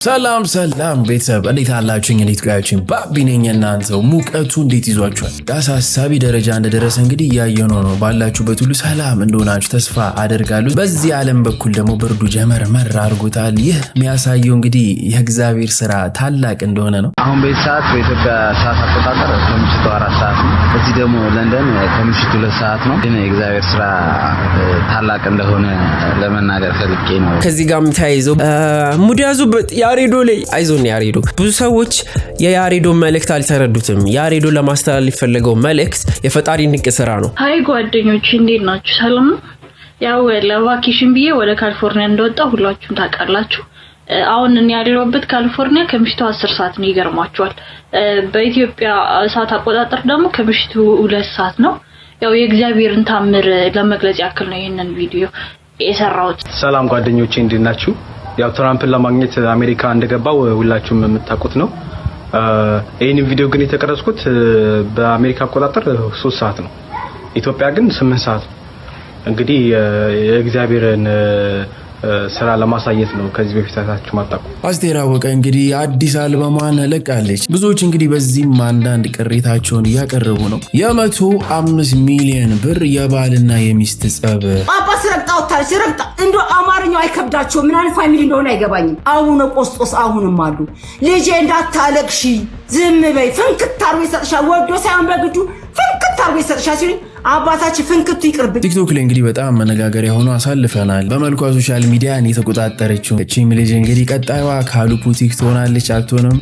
ሰላም ቤተሰብ እንዴት አላችሁኝ? እንዴት ቆያችሁኝ? ባቢ ነኝ። እናንተው ሙቀቱ እንዴት ይዟችኋል? አሳሳቢ ደረጃ እንደደረሰ እንግዲህ እያየነው ነው። ባላችሁበት ሁሉ ሰላም እንደሆናችሁ ተስፋ አደርጋለሁ። በዚህ ዓለም በኩል ደግሞ ብርዱ ጀመር አድርጎታል። ይህ የሚያሳየው እንግዲህ የእግዚአብሔር ስራ ታላቅ እንደሆነ ነው። አሁን በዚህ ሰዓት በኢትዮጵያ ሰዓት አቆጣጠር ከምሽቱ 4 ሰዓት ነው። እዚህ ደግሞ ለንደን ከምሽቱ 2 ሰዓት ነው። ግን የእግዚአብሔር ስራ ታላቅ እንደሆነ ለመናገር ፈልጌ ነው። ከዚህ ጋር ተያይዘው ሙድ ያዙበት ያሬዶ ላይ አይዞን ያሬዶ። ብዙ ሰዎች የያሬዶ መልእክት አልተረዱትም። ያሬዶ ለማስተላለፍ የፈለገው መልእክት የፈጣሪ ንቅ ስራ ነው። ሃይ ጓደኞች እንዴት ናችሁ? ሰላም ነው? ያው ለቫኬሽን ብዬ ወደ ካሊፎርኒያ እንደወጣሁ ሁላችሁም ታውቃላችሁ። አሁን እኔ ያለሁበት ካሊፎርኒያ ከምሽቱ 10 ሰዓት ነው። ይገርማችኋል። በኢትዮጵያ ሰዓት አቆጣጠር ደግሞ ከምሽቱ 2 ሰዓት ነው። ያው የእግዚአብሔርን ታምር ለመግለጽ ያክል ነው ይሄንን ቪዲዮ የሰራሁት። ሰላም ጓደኞቼ እንዴት ናችሁ? ያው ትራምፕን ለማግኘት አሜሪካ እንደገባው ሁላችሁም የምታውቁት ነው። ይሄንን ቪዲዮ ግን የተቀረጽኩት በአሜሪካ አቆጣጠር 3 ሰዓት ነው። ኢትዮጵያ ግን 8 ሰዓት ነው። እንግዲህ የእግዚአብሔርን ስራ ለማሳየት ነው። ከዚህ በፊት ታታችሁ ማጣቁ አስቴር አወቀ እንግዲህ አዲስ አልበሟን ለቃለች። ብዙዎች እንግዲህ በዚህም አንዳንድ ቅሬታቸውን እያቀረቡ ነው። የ105 ሚሊዮን ብር የባልና የሚስት ጸብ ጳጳስ ረግጣውታል። ሲረግጣ እንዶ አማርኛው አይከብዳቸው ምን አይነት ፋሚሊ እንደሆነ አይገባኝም። አቡነ ቆስጦስ አሁንም አሉ። ልጄ እንዳታለቅሺ ዝም በይ ፍንክት አርጎ ይሰጥሻል። ወዶ ሳይሆን በግዱ ፍንክት አርጎ ይሰጥሻል ሲሉ አባታችን ፍንክቱ ይቅርብ። ቲክቶክ ላይ እንግዲህ በጣም መነጋገሪያ ሆኖ አሳልፈናል። በመልኳ ሶሻል ሚዲያን የተቆጣጠረችው እቺም ልጅ እንግዲህ ቀጣይዋ ካሉፑቲክ ትሆናለች አትሆንም?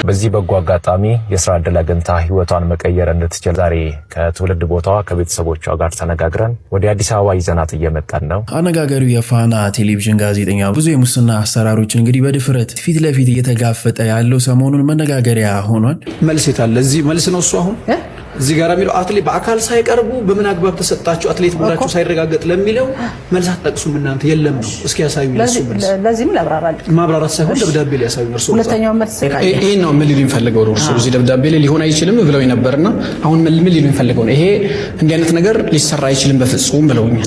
በዚህ በጎ አጋጣሚ የስራ ዕድል አግኝታ ህይወቷን መቀየር እንድትችል ዛሬ ከትውልድ ቦታዋ ከቤተሰቦቿ ጋር ተነጋግረን ወደ አዲስ አበባ ይዘናት እየመጣን ነው። አነጋጋሪው የፋና ቴሌቪዥን ጋዜጠኛ ብዙ የሙስና አሰራሮችን እንግዲህ በድፍረት ፊት ለፊት እየተጋፈጠ ያለው ሰሞኑን መነጋገሪያ ሆኗል። መልስ የታለ? እዚህ መልስ ነው እሱ አሁን እዚህ ጋር የሚለው አትሌት በአካል ሳይቀርቡ በምን አግባብ ተሰጣቸው አትሌት መሆናቸው ሳይረጋገጥ ለሚለው መልስ አትጠቅሱም እናንተ? የለም ነው። እስኪ ያሳዩ። ለዚህም ለብራራል ማብራራት ሳይሆን ደብዳቤ ላይ ያሳዩ። እርሱ ሁለተኛው መልስ ይሄ ነው። ምን ሊሉ ይፈልገው ነው? እርሱ እዚህ ደብዳቤ ላይ ሊሆን አይችልም ብለው ነበርና አሁን ምን ሊሉ ይፈልገው ነው? ይሄ እንዲህ አይነት ነገር ሊሰራ አይችልም በፍጹም ብለውኛል።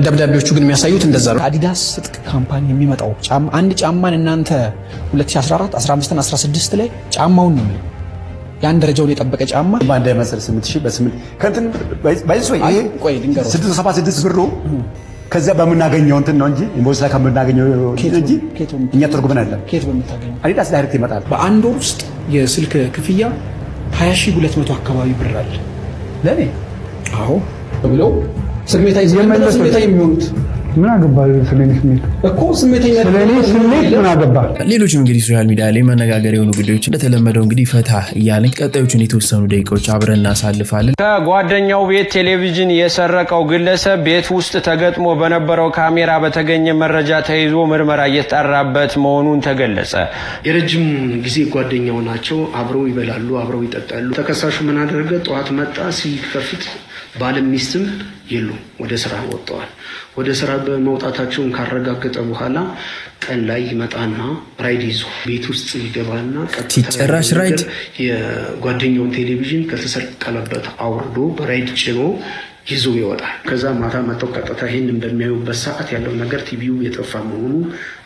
ደብዳቤዎቹ ግን የሚያሳዩት እንደዛ ነው። አዲዳስ ትጥቅ ካምፓኒ የሚመጣው ጫማ አንድ ጫማን እናንተ 2014 15 እና 16 ላይ ጫማውን ነው ያን ደረጃውን የጠበቀ ጫማ ባንዳ መሰል 8000 በ8 ከንትን ባይሶ ይሄ 676 ብር ከዛ በመናገኘው እንትን ነው እንጂ ኢንቮይስ ላይ ከምናገኘው እንጂ እኛ ተርጉመን አይደለም። ኬት በመታገኘው አዲዳስ ዳይሬክት ይመጣል። በአንድ ወር ውስጥ የስልክ ክፍያ 20200 አካባቢ ብር አለ ለኔ። አዎ ብለው ስሜታዊ የሚሆኑት ምን አገባህ? ስለኔ ስሜት እኮ ስሜተኛ ስለኔ ስሜት ምን አገባህ? ሌሎችም እንግዲህ ሶሻል ሚዲያ ላይ መነጋገር የሆኑ ቪዲዮዎች እንደተለመደው እንግዲህ ፈታ እያልን ቀጣዮቹን የተወሰኑ ደቂቃዎች አብረን እናሳልፋለን። ከጓደኛው ቤት ቴሌቪዥን የሰረቀው ግለሰብ ቤት ውስጥ ተገጥሞ በነበረው ካሜራ በተገኘ መረጃ ተይዞ ምርመራ እየተጣራበት መሆኑን ተገለጸ። የረጅም ጊዜ ጓደኛው ናቸው። አብረው ይበላሉ፣ አብረው ይጠጣሉ። ተከሳሹ ምን አደረገ? ጠዋት መጣ። ሲከፍት ባለም ሚስትም የሉ ወደ ስራ ወጥተዋል። ወደ ስራ በመውጣታቸውን ካረጋገጠ በኋላ ቀን ላይ ይመጣና ራይድ ይዞ ቤት ውስጥ ይገባና ሲጨራሽ ራይድ የጓደኛውን ቴሌቪዥን ከተሰቀለበት አውርዶ በራይድ ጭኖ ይዞ ይወጣል። ከዛ ማታ መጥተው ቀጥታ ይሄንን በሚያዩበት ሰዓት ያለው ነገር ቲቪው የጠፋ መሆኑ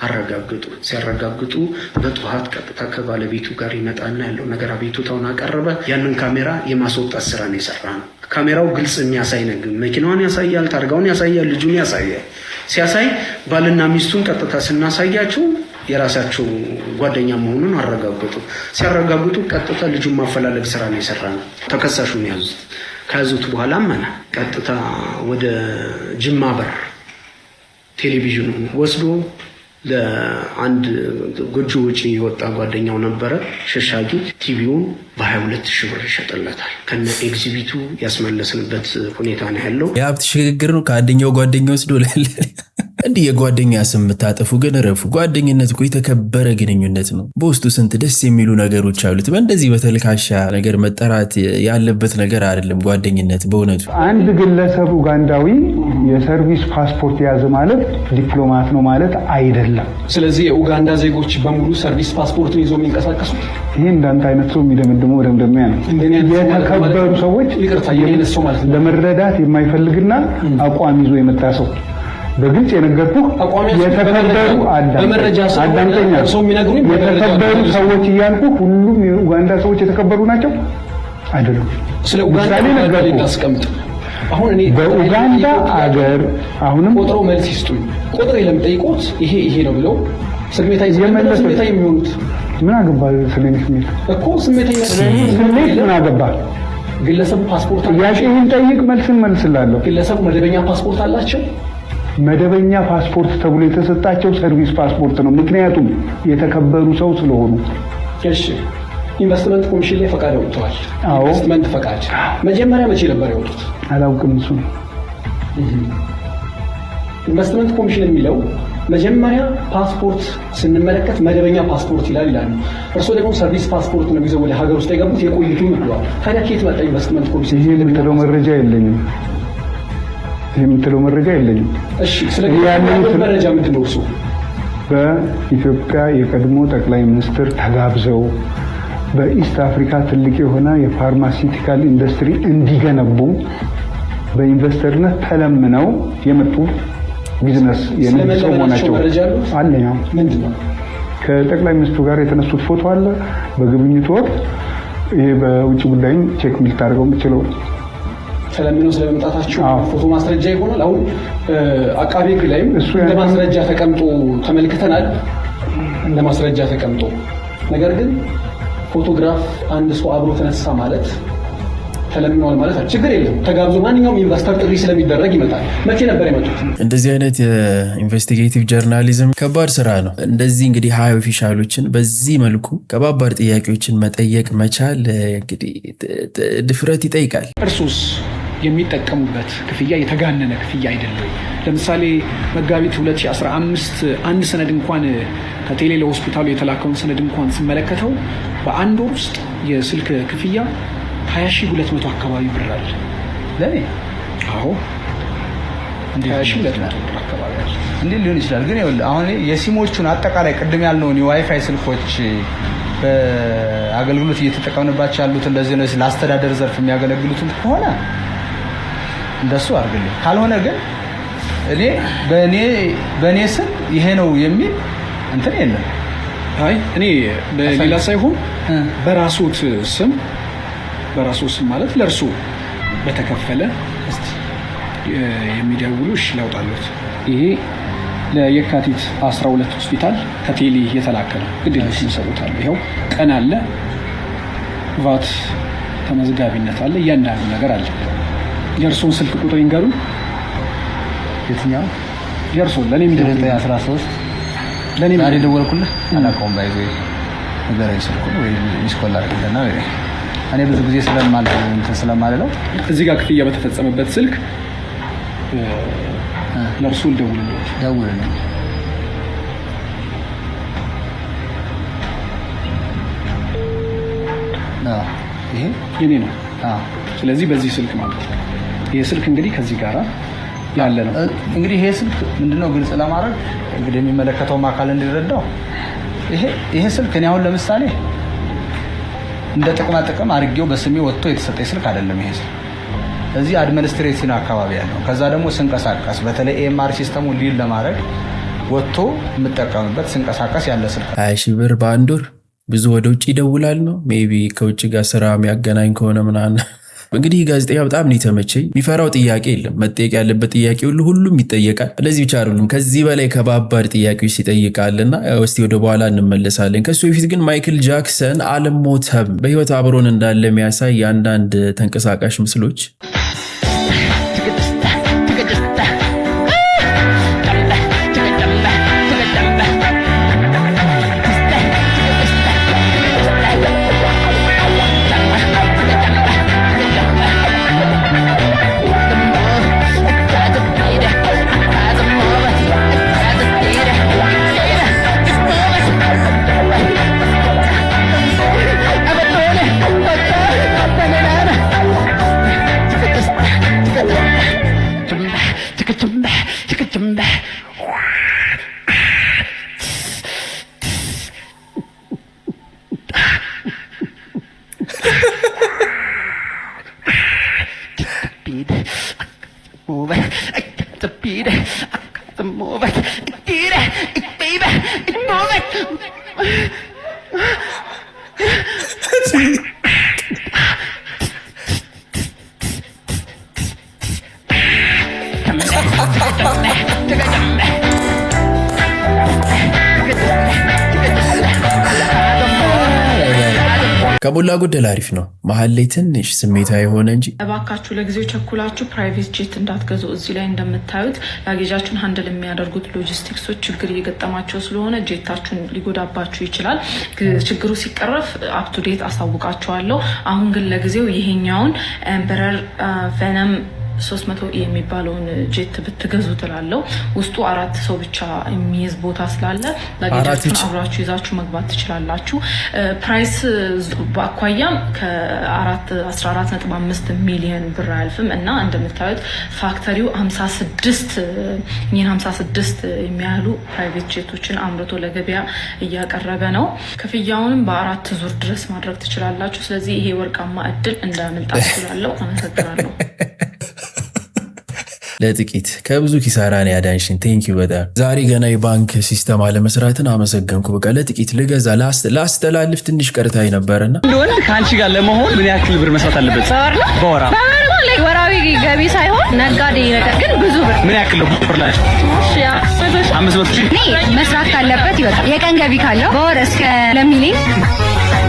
አረጋግጡ። ሲያረጋግጡ በጠዋት ቀጥታ ከባለቤቱ ጋር ይመጣና ያለው ነገር አቤቱታውን አቀረበ። ያንን ካሜራ የማስወጣት ስራ ነው የሰራ ነው። ካሜራው ግልጽ የሚያሳይ ነገር መኪናውን ያሳያል፣ ታርጋውን ያሳያል፣ ልጁን ያሳያል። ሲያሳይ ባልና ሚስቱን ቀጥታ ስናሳያቸው የራሳቸው ጓደኛ መሆኑን አረጋግጡ። ሲያረጋግጡ ቀጥታ ልጁን ማፈላለግ ስራ ነው የሰራ ነው። ተከሳሹን ያዙት። ከያዙት በኋላ ማና ቀጥታ ወደ ጅማ በር ቴሌቪዥኑ ወስዶ ለአንድ ጎጆ ወጪ የወጣ ጓደኛው ነበረ ሸሻጊ ቲቪውን በ22000 ብር ይሸጥለታል። ከነ ኤግዚቢቱ ያስመለስንበት ሁኔታ ነው ያለው። የሀብት ሽግግር ነው። ከአንደኛው ጓደኛ ወስዶ እንዲህ የጓደኛ ስም የምታጠፉ ግን ረፉ። ጓደኝነት እኮ የተከበረ ግንኙነት ነው። በውስጡ ስንት ደስ የሚሉ ነገሮች አሉት። በእንደዚህ በተልካሻ ነገር መጠራት ያለበት ነገር አይደለም ጓደኝነት። በእውነቱ አንድ ግለሰብ ኡጋንዳዊ የሰርቪስ ፓስፖርት የያዘ ማለት ዲፕሎማት ነው ማለት አይደለም። ስለዚህ የኡጋንዳ ዜጎች በሙሉ ሰርቪስ ፓስፖርት ይዘው የሚንቀሳቀሱ ይሄ እንዳንተ አይነት ሰው የሚደመድመው ደምደሚያ ነው። የተከበሩ ሰዎች ለመረዳት የማይፈልግና አቋም ይዞ የመጣ ሰው በግልጽ የነገርኩህ የተከበሩ አዳምጠኛ የተከበሩ ሰዎች እያልኩ ሁሉም የኡጋንዳ ሰዎች የተከበሩ ናቸው አይደሉም። ስለ ኡጋንዳ ነገርኩህ አስቀምጥ። አሁን እኔ በኡጋንዳ አገር አሁንም ቁጥሩ መልስ ይስጡኝ። ቁጥር ለምጠይቆት ይሄ ነው ብለው ስሜታዊ የሚሆኑት ምን አገባ ስለኔ ስሜት እኮ ስሜት ምን አገባ? ግለሰቡ ፓስፖርት ጥያቄህን ጠይቅ፣ መልስን መልስላለሁ። ግለሰቡ መደበኛ ፓስፖርት አላቸው። መደበኛ ፓስፖርት ተብሎ የተሰጣቸው ሰርቪስ ፓስፖርት ነው፣ ምክንያቱም የተከበሩ ሰው ስለሆኑ። እሺ ኢንቨስትመንት ኮሚሽን ላይ ፈቃድ ወጥቷል። ኢንቨስትመንት ፈቃድ መጀመሪያ መቼ ነበር ያወጡት? አላውቅም። እሱ ኢንቨስትመንት ኮሚሽን የሚለው መጀመሪያ ፓስፖርት ስንመለከት መደበኛ ፓስፖርት ይላል። እርሶ ደግሞ ሰርቪስ ፓስፖርት ነው ይዘው ወደ ሀገር ውስጥ የገቡት የቆዩትም ብለዋል። ታዲያ ከየት መጣ ኢንቨስትመንት ኮሚሽን? ይሄ የምትለው መረጃ የለኝም። እሺ ስለ መረጃ ምንድን ነው እሱ? በኢትዮጵያ የቀድሞ ጠቅላይ ሚኒስትር ተጋብዘው በኢስት አፍሪካ ትልቅ የሆነ የፋርማሲውቲካል ኢንዱስትሪ እንዲገነቡ በኢንቨስተርነት ተለምነው የመጡ ቢዝነስ የሚሰሩ ናቸው። አለኛ ምንድነው? ከጠቅላይ ሚኒስትሩ ጋር የተነሱት ፎቶ አለ በግብኝቱ ወቅት። ይሄ በውጭ ጉዳይም ቼክ ልታደርገው የምትችለው ተለምነው ስለመምጣታቸው ፎቶ ማስረጃ ይሆናል። አሁን አቃቤ ሕግ ላይም እንደ ማስረጃ ተቀምጦ ተመልክተናል፣ እንደ ማስረጃ ተቀምጦ። ነገር ግን ፎቶግራፍ አንድ ሰው አብሮ ተነሳ ማለት ተለምነዋል ማለት ችግር የለም። ተጋብዞ ማንኛውም ኢንቨስተር ጥሪ ስለሚደረግ ይመጣል። መቼ ነበር የመጡት? እንደዚህ አይነት ኢንቨስቲጌቲቭ ጀርናሊዝም ከባድ ስራ ነው። እንደዚህ እንግዲህ ሀይ ኦፊሻሎችን በዚህ መልኩ ከባባድ ጥያቄዎችን መጠየቅ መቻል እንግዲህ ድፍረት ይጠይቃል። እርሱስ የሚጠቀሙበት ክፍያ የተጋነነ ክፍያ አይደለም? ለምሳሌ መጋቢት 2015 አንድ ሰነድ እንኳን ከቴሌ ለሆስፒታሉ የተላከውን ሰነድ እንኳን ስመለከተው በአንድ ወር ውስጥ የስልክ ክፍያ 20200 አካባቢ ብር አለ ለኔ። አዎ 20200 ብር አካባቢ አለ። እንዴት ሊሆን ይችላል? ግን ይኸውልህ አሁን የሲሞቹን አጠቃላይ ቅድም ያልነውን የዋይፋይ ስልኮች በአገልግሎት እየተጠቀምንባቸው ያሉት እንደዚህ ነው ለአስተዳደር ዘርፍ የሚያገለግሉትን ከሆነ እንደሱ አድርግልኝ። ካልሆነ ግን እኔ በእኔ ስም ይሄ ነው የሚል እንትን የለም። አይ እኔ በሌላ ሳይሆን በራስዎት ስም ማለት ለእርሱ በተከፈለ የሚደውሉ ላውጣለት። ይሄ ለየካቲት 12 ሆስፒታል ከቴሌ የተላከለ ግዴለሽ ይሰሩታል። ይኸው ቀን አለ፣ ቫት ተመዝጋቢነት አለ፣ እያንዳንዱ ነገር አለ። የእርሱን ስልክ ቁጥር ይንገሩ። የትኛው የእርሱን? ለኔ ምንድነው 13 ለኔ ዛሬ ደወልኩልህ አላውቀውም። ባይዘ ነገረኝ ስልኩን ወይ ሚስኮል አድርገና እኔ ብዙ ጊዜ ስለማልለው እዚህ ጋር ክፍያ በተፈጸመበት ስልክ ለእርሱ ደውልልኝ። ይሄ የኔ ነው። ስለዚህ በዚህ ስልክ ማለት ነው። ይሄ ስልክ እንግዲህ ከዚህ ጋር ያለ ነው። እንግዲህ ይሄ ስልክ ምንድነው ግልጽ ለማድረግ እንግዲህ የሚመለከተው አካል እንዲረዳው ይሄ ስልክ እኔ አሁን ለምሳሌ እንደ ጥቅም አድርጌው በስሜ ወጥቶ የተሰጠኝ ስልክ አይደለም። ይሄ ስልክ እዚህ አድሚኒስትሬሽን አካባቢ ያለው ከዛ ደግሞ ስንቀሳቀስ በተለይ ኤምአር ሲስተሙ ሊል ለማድረግ ወጥቶ የምጠቀምበት ስንቀሳቀስ ያለ ስልክ። 20 ሺህ ብር በአንድ ወር ብዙ ወደ ውጭ ይደውላል ነው ሜቢ ከውጭ ጋር ስራ የሚያገናኝ ከሆነ ምናምን። እንግዲህ ጋዜጠኛ በጣም ነው የተመቸኝ። የሚፈራው ጥያቄ የለም። መጠየቅ ያለበት ጥያቄ ሁሉም ይጠየቃል። እንደዚህ ብቻ አይደሉም፣ ከዚህ በላይ ከባባድ ጥያቄዎች ይጠይቃልና እስቲ ወደ በኋላ እንመለሳለን። ከሱ በፊት ግን ማይክል ጃክሰን አልሞተም፣ በህይወት አብሮን እንዳለ የሚያሳይ የአንዳንድ ተንቀሳቃሽ ምስሎች ከሞላ ጎደል አሪፍ ነው። መሀል ላይ ትንሽ ስሜታዊ የሆነ እንጂ እባካችሁ ለጊዜው ቸኩላችሁ ፕራይቬት ጄት እንዳትገዙ። እዚህ ላይ እንደምታዩት ላጌጃችሁን ሃንድል የሚያደርጉት ሎጂስቲክሶች ችግር እየገጠማቸው ስለሆነ ጄታችሁን ሊጎዳባችሁ ይችላል። ችግሩ ሲቀረፍ አፕቱዴት አሳውቃችኋለሁ። አሁን ግን ለጊዜው ይሄኛውን ኤምፐረር ቬነም 300 የሚባለውን ጄት ብትገዙ ትላለው። ውስጡ 4 ሰው ብቻ የሚይዝ ቦታ ስላለ ላጌጃችሁን አብራችሁ ይዛችሁ መግባት ትችላላችሁ። ፕራይስ በአኳያም ከ14.5 ሚሊዮን ብር አያልፍም እና እንደምታዩት ፋክተሪው 56 የሚያህሉ ፕራይቬት ጄቶችን አምርቶ ለገበያ እያቀረበ ነው። ክፍያውንም በ4 ዙር ድረስ ማድረግ ትችላላችሁ። ስለዚህ ይሄ ወርቃማ እድል እንዳያመልጣችሁ ትላለው። አመሰግናለሁ። ለጥቂት ከብዙ ኪሳራ ነው ያዳንሽን። ቴንኪው በጣም ዛሬ ገና የባንክ ሲስተም አለመስራትን አመሰገንኩ። በቃ ለጥቂት ልገዛ ላስተላልፍ ትንሽ ቀርታኝ ነበርና እንደ ወንድ ከአንቺ ጋር ለመሆን ምን ያክል ብር መስራት አለበት? በወራ ወራዊ ገቢ ሳይሆን ነጋዴ ነገር ግን ብዙ ብር። ምን ያክል ብር ላይ? እሺ 500 ሺህ መስራት ካለበት ይወጣል። የቀን ገቢ ካለው በወር እስከ ለሚሊዮን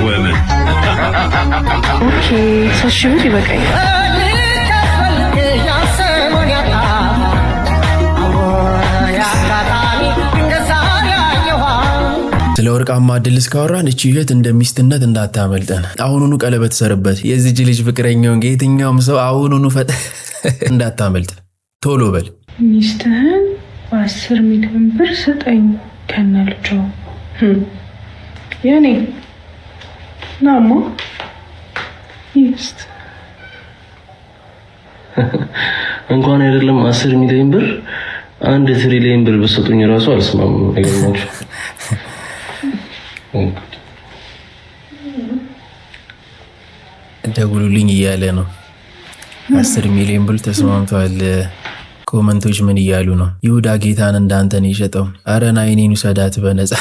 ወመን ኦኬ 3 ብር ይበቃኛል። ስለ ወርቃማ እድል እስካወራን እቺ እህት እንደ ሚስትነት እንዳታመልጠን። አሁኑኑ ቀለበት ሰርበት። የዚች ልጅ ፍቅረኛውን የትኛውም ሰው አሁኑኑ ፈጥ እንዳታመልጥ። ቶሎ በል። ሚስትህን 10 ሚሊዮን ብር ስጠኝ ከነ ልጇ። የኔ ናማ ይስት እንኳን አይደለም 10 ሚሊዮን ብር 1 ትሪሊዮን ብር በሰጡኝ ራሱ አልስማማም። አይገርማችሁ? ደውሉልኝ እያለ ነው። 10 ሚሊዮን ብር ተስማምተዋል። ኮመንቶች ምን እያሉ ነው? ይሁዳ ጌታን እንዳንተ ነው የሸጠው። አረ ናይኔን ውሰዳት በነፃ።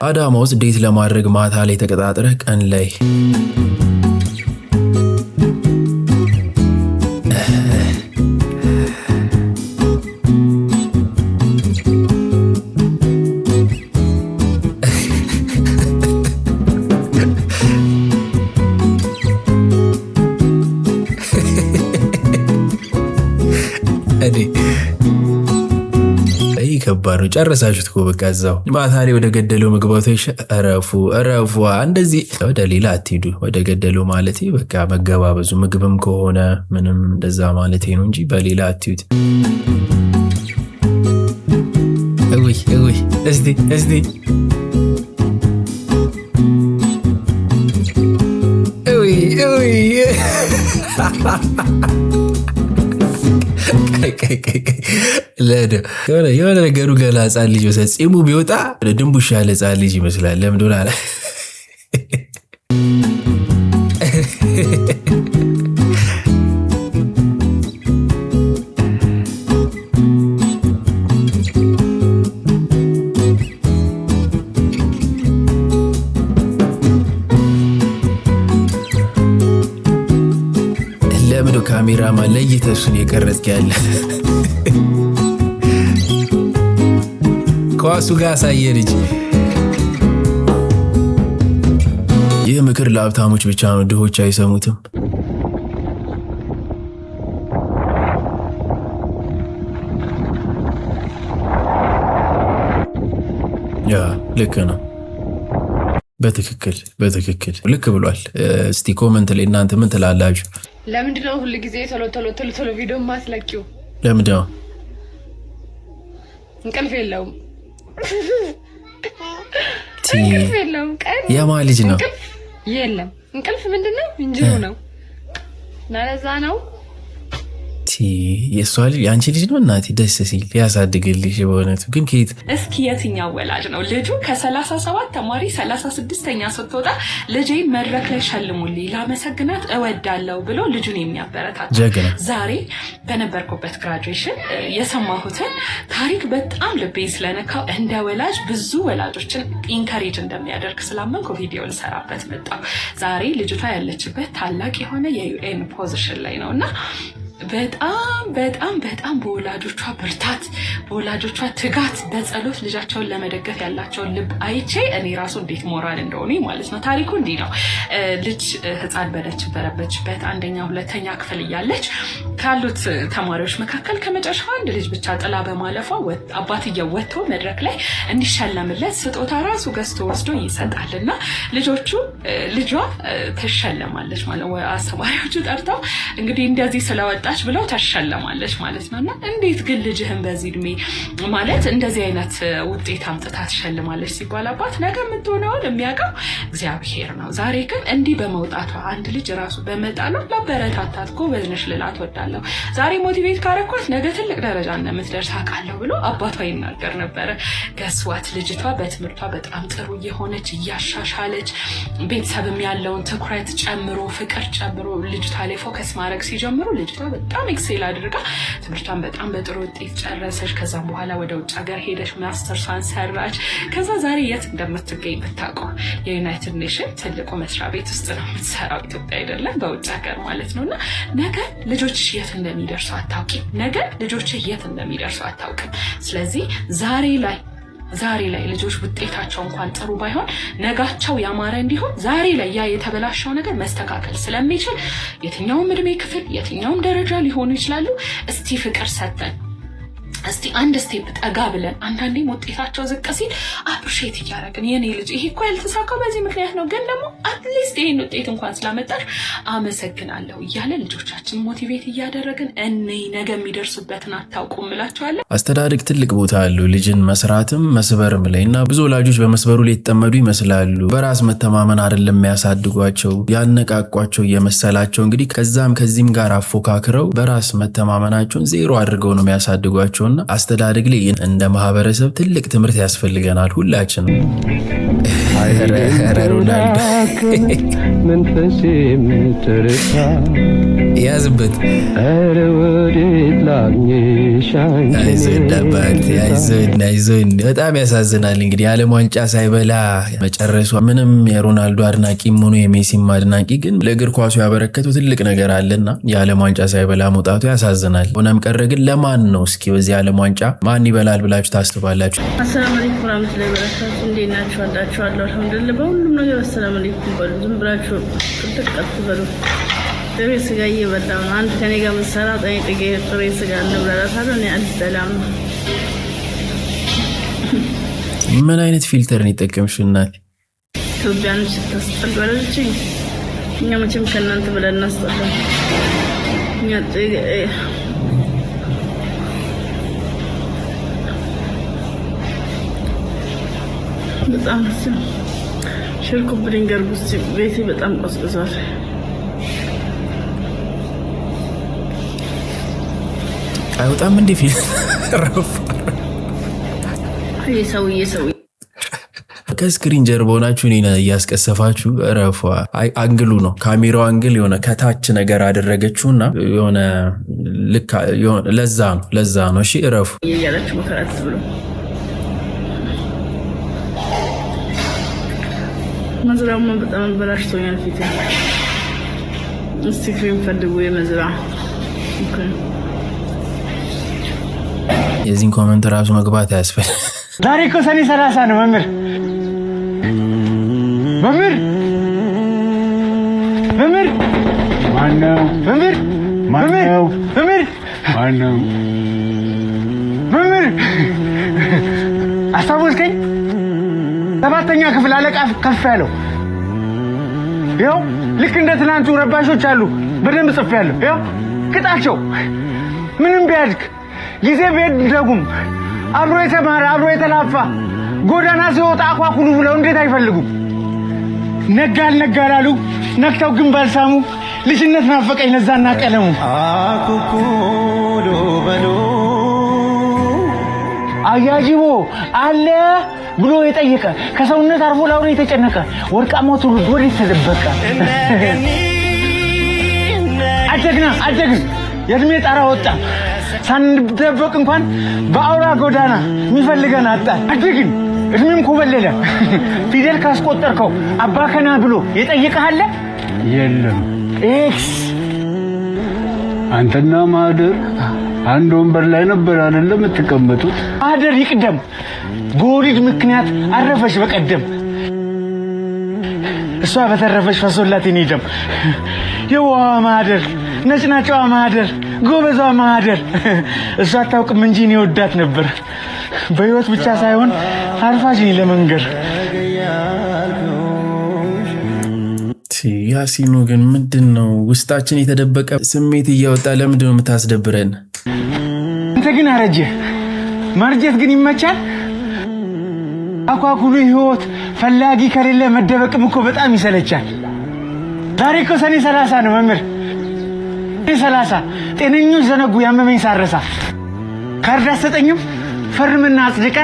አዳማ ውስጥ ዴት ለማድረግ ማታ ላይ ተቀጣጥረህ ቀን ላይ ከባድ ነው። ጨረሳችሁት እኮ በቃ እዛው ማታ ላይ ወደ ገደለው መግባቱ እረፉ። እንደዚህ ወደ ሌላ አትሂዱ። ወደ ገደለው ማለት በቃ መገባበዙ ምግብም ከሆነ ምንም እንደዛ ማለት ነው እንጂ በሌላ አትሂዱ። እስቲ የሆነ ነገሩ ገና ህፃን ልጅ መሰለኝ። ፂሙ ቢወጣ ድንቡሽ ያለ ህፃን ልጅ ይመስላል። ለምን እንደሆነ አለ። ለምን ካሜራማን ለይተህ እሱን የቀረጽክ ያለ ኳሱ ጋር አሳየ ልጅ። ይህ ምክር ለሀብታሞች ብቻ ነው፣ ድሆች አይሰሙትም። ያ ልክ ነው። በትክክል ልክ ብሏል። እስቲ ኮመንት ላይ እናንተ ምን ትላላችሁ? ለምንድነው ሁሉ ጊዜ ቶሎ ቪዲዮ ማስለቂው? ለምንድነው? እንቅልፍ የለውም። የማ ልጅ ነው? የለም እንቅልፍ ምንድነው? እንጅሩ ነው። ለዛ ነው የእሷ ልጅ የአንቺ ልጅ ነው። እናቴ ደስ ሲል ያሳድግልሽ። በእውነቱ ግን ከየት እስኪ የትኛው ወላጅ ነው ልጁ ከ37 ተማሪ 36ኛ ስትወጣ ልጄን መድረክ ላይ ሸልሙልኝ ላመሰግናት እወዳለሁ ብሎ ልጁን የሚያበረታታ? ዛሬ በነበርኩበት ግራጁዌሽን የሰማሁትን ታሪክ በጣም ልቤ ስለነካው እንደ ወላጅ ብዙ ወላጆችን ኢንካሬጅ እንደሚያደርግ ስላመንኩ ቪዲዮ ልሰራበት መጣሁ። ዛሬ ልጅቷ ያለችበት ታላቅ የሆነ የዩኤን ፖዚሽን ላይ ነው እና በጣም በጣም በጣም በወላጆቿ ብርታት፣ በወላጆቿ ትጋት፣ በጸሎት ልጃቸውን ለመደገፍ ያላቸውን ልብ አይቼ እኔ ራሱ እንዴት ሞራል እንደሆነ ማለት ነው። ታሪኩ እንዲህ ነው። ልጅ ህፃን በነበረችበት አንደኛ ሁለተኛ ክፍል እያለች ካሉት ተማሪዎች መካከል ከመጨረሻው አንድ ልጅ ብቻ ጥላ በማለፏ አባትየው ወጥቶ መድረክ ላይ እንዲሸለምለት ስጦታ ራሱ ገዝቶ ወስዶ ይሰጣልና ልጇ ትሸለማለች ማለት ነው። አስተማሪዎቹ ጠርተው እንግዲህ እንደዚህ ስለወጣች ብለው ተሸለማለች ማለት ነውና እንዴት ግን ልጅህን በዚህ እድሜ ማለት እንደዚህ አይነት ውጤት አምጥታ ትሸልማለች ሲባል አባት ነገ የምትሆነውን የሚያውቀው እግዚአብሔር ነው። ዛሬ ግን እንዲህ በመውጣቷ አንድ ልጅ ራሱ በመጣሏ ለበረታታት ጎበዝ ነሽ ልላት ወዳለሁ። ዛሬ ሞቲቬት ካረኳት ነገ ትልቅ ደረጃ እንደምትደርስ አውቃለሁ ብሎ አባቷ ይናገር ነበረ። ገስዋት ልጅቷ በትምህርቷ በጣም ጥሩ እየሆነች እያሻሻለች ቤተሰብም ያለውን ትኩረት ጨምሮ ፍቅር ጨምሮ ልጅቷ ላይ ፎከስ ማድረግ ሲጀምሩ ልጅቷ በጣም ኤክሴል አድርጋ ትምህርቷን በጣም በጥሩ ውጤት ጨረሰች። ከዛም በኋላ ወደ ውጭ ሀገር ሄደች፣ ማስተርሷን ሰራች። ከዛ ዛሬ የት እንደምትገኝ ብታውቀው የዩናይትድ ኔሽን ትልቁ መስሪያ ቤት ውስጥ ነው የምትሰራው። ኢትዮጵያ አይደለም በውጭ ሀገር ማለት ነውና ነገ ልጆችሽ የት እንደሚደርሱ አታውቂም። ነገ ልጆችሽ የት እንደሚደርሱ አታውቅም። ስለዚህ ዛሬ ላይ ልጆች ውጤታቸው እንኳን ጥሩ ባይሆን ነጋቸው ያማረ እንዲሆን ዛሬ ላይ ያ የተበላሸው ነገር መስተካከል ስለሚችል የትኛውም እድሜ ክፍል የትኛውም ደረጃ ሊሆኑ ይችላሉ። እስቲ ፍቅር ሰጠን፣ እስቲ አንድ ስቴፕ ጠጋ ብለን አንዳንዴም ውጤታቸው ዝቅ ሲል አፕሪሼት እያደረግን የኔ ልጅ ይሄ እኮ ያልተሳካው በዚህ ምክንያት ነው፣ ግን ደግሞ አትሊስት ይሄን ውጤት እንኳን ስላመጣሽ አመሰግናለሁ እያለ ልጆቻችን ሞቲቬት እያደረግን ነገ የሚደርሱበትን አታውቁም እላቸዋለሁ። አስተዳደግ ትልቅ ቦታ አለው ልጅን መስራትም መስበርም ላይ እና ብዙ ወላጆች በመስበሩ ላይ የተጠመዱ ይመስላሉ። በራስ መተማመን አይደለም የሚያሳድጓቸው ያነቃቋቸው እየመሰላቸው እንግዲህ ከዛም ከዚህም ጋር አፎካክረው በራስ መተማመናቸውን ዜሮ አድርገው ነው የሚያሳድጓቸው። አስተዳደግ ላይ እንደ ማህበረሰብ ትልቅ ትምህርት ያስፈልገናል ሁላችንም። ሮናልዶ መንፈሴ ምትርታ ያዝበት አይዞን። በጣም ያሳዝናል። እንግዲህ የዓለም ዋንጫ ሳይበላ መጨረሷ ምንም የሮናልዶ አድናቂ ሆኖ የሜሲም አድናቂ ግን ለእግር ኳሱ ያበረከተው ትልቅ ነገር አለና የዓለም ዋንጫ ሳይበላ መውጣቱ ያሳዝናል። ሆነም ቀረ ግን ለማን ነው እስኪ በዚህ ዓለም ዋንጫ ማን ይበላል ብላችሁ ታስባላችሁ? አሰላሙ አለይኩም ወራህመቱላሂ ወበረካቱ። እንዴት ናችሁ? አላችኋለሁ። አልሐምዱሊላህ በሁሉም ነገር አሰላሙ አለይኩም በሉ። ዝም ብላችሁ ጥቅጥቅ በሉ። ጥሬ ስጋ እየበላሁ ነው። አንድ ከኔ ጋር የምትሰራው ጥሬ ስጋ እንብላላታለሁ። እኔ አልበላም። ምን አይነት ፊልተር ነው የጠቀምሽው እናቴ? ኢትዮጵያኖች ታስጠልባለች። እኛ መቼም ከእናንተ ብለን እናስጠላለን። እኛ በጣም ሽርኩ ብሪንገር ጉስቲ ቤቴ በጣም ቆስቅዟል። አይወጣም እንዴ ፊልም ሰውዬ ከስክሪን ጀርባ ሆናችሁ እኔን እያስቀሰፋችሁ ረፏ። አንግሉ ነው ካሜራው አንግል የሆነ ከታች ነገር አደረገችውና የሆነ ልክ ለዛ ነው። እሺ ረፉ እያላችሁ መከራት ብሎ መዝራማ በጣም በላሽቶኛል ፊቴ። እስቲ ክሬም ፈልጉ የመዝራ የዚህን ኮመንት ራሱ መግባት ያስፈል። ዛሬ እኮ ሰኔ 30 ነው መምህር ማነው? አስታወስከኝ? 7ኛ ክፍል አለቃ ከፍ ያለው ይኸው ልክ እንደ ትናንቱ ረባሾች አሉ። በደንብ ጽፌያለሁ። ይኸው ቅጣቸው ምንም ቢያድግ ጊዜ ቢደጉም አብሮ የተማረ አብሮ የተላፋ ጎዳና ሲወጣ አኳኩሉ ብለው እንዴት አይፈልጉም? ነጋላሉ ነክተው ግን ባልሳሙ ልጅነት ናፈቀኝ ለዛና ቀለሙ አኩኩሉ በሉ አያጅቦ አለ ብሎ የጠየቀ ከሰውነት አርፎ ላውሬ የተጨነቀ ወርቃማው ትውልድ ወዴት ተደበቀ? አጀግን የእድሜ ጣራ ወጣ ሳንደበቅ እንኳን በአውራ ጎዳና የሚፈልገን አጣ። አጀግን እድሜም ኮበለለ ፊደል ካስቆጠርከው አባከና ብሎ የጠየቀ አለ የለም። ኤክስ አንተና ማህደር አንድ ወንበር ላይ ነበር አይደለም የምትቀመጡት? ማህደር ይቅደም በወሊድ ምክንያት አረፈሽ በቀደም። እሷ በተረፈሽ ፈሶላት የኔ ደም። የዋህ ማህደር፣ ነጭናጫዋ ማህደር፣ ጎበዟ ማህደር። እሷ አታውቅም እንጂ እኔ ወዳት ነበር። በህይወት ብቻ ሳይሆን አርፋሽ ነኝ ለመንገር። ያሲኑ ግን ምንድነው ውስጣችን የተደበቀ ስሜት እያወጣ ለምንድነው የምታስደብረን? አንተ ግን አረጀ። ማርጀት ግን ይመቻል። አኳኩሉ ህይወት ፈላጊ ከሌለ መደበቅም እኮ በጣም ይሰለቻል። ዛሬ እኮ ሰኔ 30 ነው መምህር። ሰኔ 30 ጤነኞች ዘነጉ ያመመኝ ሳረሳ። ካርድ አትሰጠኝም? ፈርምና አጽድቀ።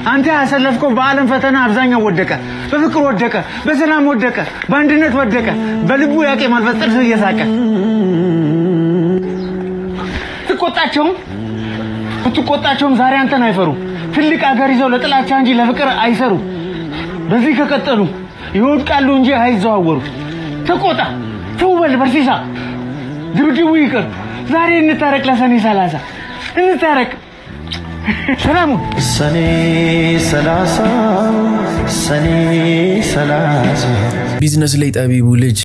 አንተ ያሰለፍከው በዓለም ፈተና አብዛኛው ወደቀ። በፍቅር ወደቀ፣ በሰላም ወደቀ፣ በአንድነት ወደቀ። በልቡ ያቄ ማልፈጠር ሰው እየሳቀ ትቆጣቸውም ዛሬ አንተን አይፈሩ። ትልቅ አገር ይዘው ለጥላቻ እንጂ ለፍቅር አይሰሩ። በዚህ ከቀጠሉ ይወድቃሉ እንጂ አይዘዋወሩ። ተቆጣ ተውበል በርሲሳ ድብድቡ ይቅር። ዛሬ እንታረቅ ለሰኔ 30 እንታረቅ። ሰላሙ ሰኔ 30 ቢዝነስ ላይ ጠቢቡ ልጅ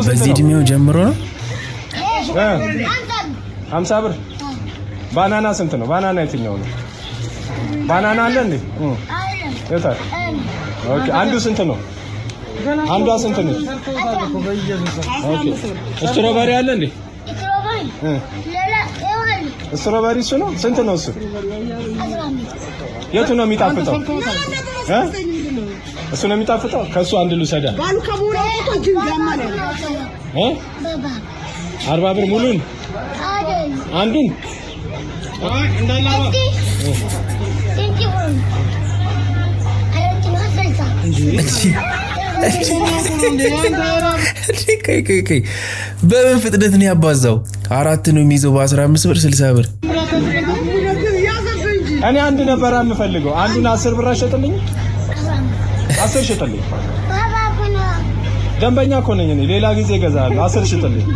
በዚህ እድሜው ጀምሮ ነው 50 ብር። ባናና ስንት ነው? ባናና የትኛው ነው? ባናና አለ እንዴ? የታል? ኦኬ አንዱ ስንት ነው? አንዷ ስንት ነች? ኦኬ ስትሮበሪ አለ እንዴ? ስትሮበሪ እሱ ነው? ስንት ነው እሱ? የቱ ነው የሚጣፍጠው? እሱ ነው የሚጣፍጠው? ከሱ አንድ ልውሰዳ። 40 ብር ሙሉን አንዱን በምን ፍጥነት ነው ያባዛው? 4 ነው የሚይዘው በ15 ብር 60 ብር። እኔ አንድ ነበር የምፈልገው። አንዱን 10 ብር አሸጥልኝ። 10 ሽጥልኝ። ደንበኛ እኮ ነኝ እኔ። ሌላ ጊዜ እገዛለሁ። 10 ሽጥልኝ።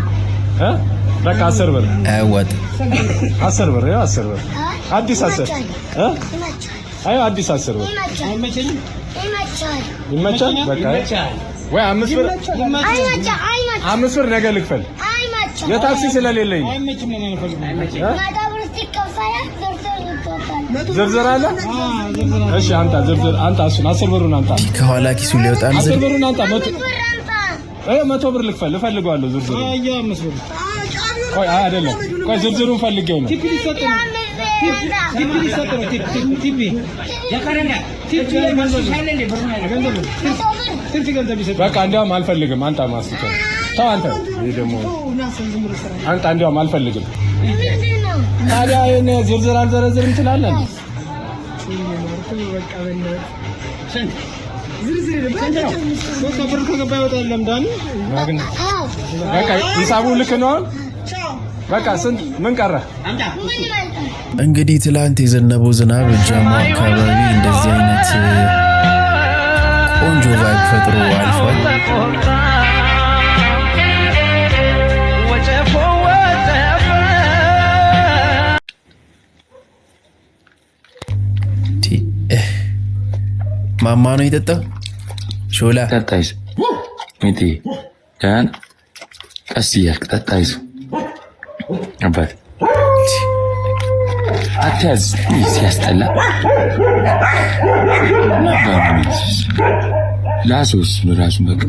በቃ 10 ብር አይዋጥ። 10 ብር ያው 10 ብር አዲስ 10 አይ አዲስ 10 ብር ይመቻል። በቃ ወይ 5 ብር 5 ብር ነገ ልክፈል። የታክሲ ስለሌለኝ ዝርዝር አለ። እሺ አንተ ዝርዝር አንተ እሱን 10 ብሩን አንተ ከኋላ ኪሱ ሊወጣ ነው። 10 ብሩን አንተ 100 ብር ልክፈል እፈልጋለሁ። ዝርዝሩ ቆይ አይደለም ቆይ ዝርዝሩን ፈልጌው ነው። በቃ እንዲያውም አልፈልግም። አንተ ማስተካከል ተው አንተ ይሄ ደግሞ አንተ እንዲያውም አልፈልግም። ታዲያ እኔ ዝርዝር አልዘረዝርም ትላለህ። በቃ ሂሳቡ ልክ ነው። በቃ ስንት ምን ቀረ? እንግዲህ ትላንት የዘነበው ዝናብ ጃማ አካባቢ እንደዚህ አይነት ቆንጆ ቫይብ ፈጥሮ አልፏል። ማማ ነው የጠጣው። ሾላ ጠጣይስ ሚቲ ያን ቀስ እያልክ ጠጣይስ አባት አትያዝ ሲያስጠላ ላሶስ ራሱ በቃ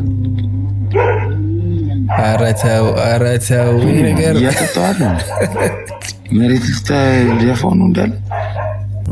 ኧረ ተው ነገር ያጠጣዋል። መሬት ውስጥ ደፋው ነው እንዳለ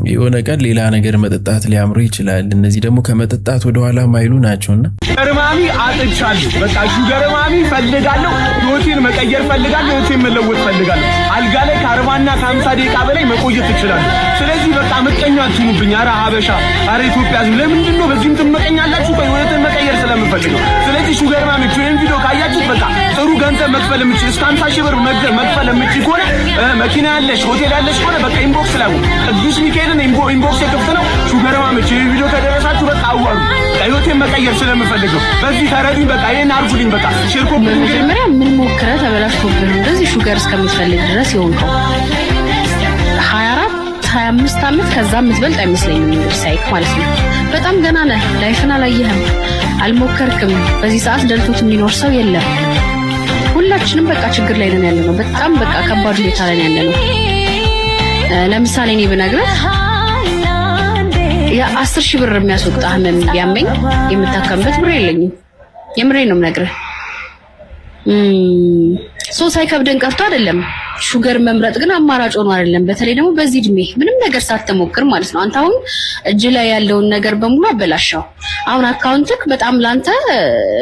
የሆነ ቀን ሌላ ነገር መጠጣት ሊያምሩ ይችላል። እነዚህ ደግሞ ከመጠጣት ወደ ኋላ ማይሉ ናቸውና ገርማሚ አጥቻለሁ። በቃ ገርማሚ ፈልጋለሁ። ህይወቴን መቀየር ፈልጋለሁ። ህይወቴን መለወጥ ፈልጋለሁ። አልጋ ላይ ከ40 እና ከ50 ደቂቃ በላይ መቆየት እችላለሁ። ስለዚህ በቃ ምቀኛ አትሁኑብኝ። ኧረ ሀበሻ፣ ኧረ ኢትዮጵያ ለምንድን ነው በዚህም ትመቀኛላችሁ? ህይወቴን መቀየር ስለምፈልገው። ስለዚህ ሹገርማሚ ይሄን ቪዲዮ ካያችሁት በቃ ጥሩ ገንዘብ መክፈል የምችል እስከ 50 ሺህ ብር መክፈል የምችል ከሆነ መኪና ያለሽ ሆቴል ያለሽ ከሆነ በቃ ኢንቦክስ ላይ ቅዱስ ሚካኤልን ኢንቦክስ የክፍት ነው። ሹገር ማመች ቪዲዮ ከደረሳችሁ በቃ አዋሩ። ህይወቴን መቀየር ስለምፈልገው በዚህ ተረዱኝ። በቃ ይሄን አርጉልኝ። በቃ ሽርኮ መጀመሪያ ምን ሞክረ ተበላሽቶብህ እንደዚህ ሹገር እስከምትፈልግ ድረስ ይሆንከው 24-25 ዓመት ከዛ የምትበልጥ አይመስለኝም እንግዲህ ሳይክ ማለት ነው። በጣም ገና ነህ። ላይፍን አላየህም፣ አልሞከርክም። በዚህ ሰዓት ደልቶት የሚኖር ሰው የለም። ሁላችንም በቃ ችግር ላይ ነን ያለነው። በጣም በቃ ከባድ ሁኔታ ላይ ያለነው። ለምሳሌ እኔ ብነግርህ ያ10 ሺህ ብር የሚያስወጣ ህመም ቢያመኝ የምታከምበት ብር የለኝም። የምሬን ነው የምነግርህ። ሳይከብደን ቀርቶ አይደለም። ሹገር መምረጥ ግን አማራጭ ሆኖ አይደለም። በተለይ ደግሞ በዚህ እድሜ ምንም ነገር ሳትሞክር ማለት ነው። አንተ አሁን እጅ ላይ ያለውን ነገር በሙሉ አበላሻው። አሁን አካውንትክ በጣም ላንተ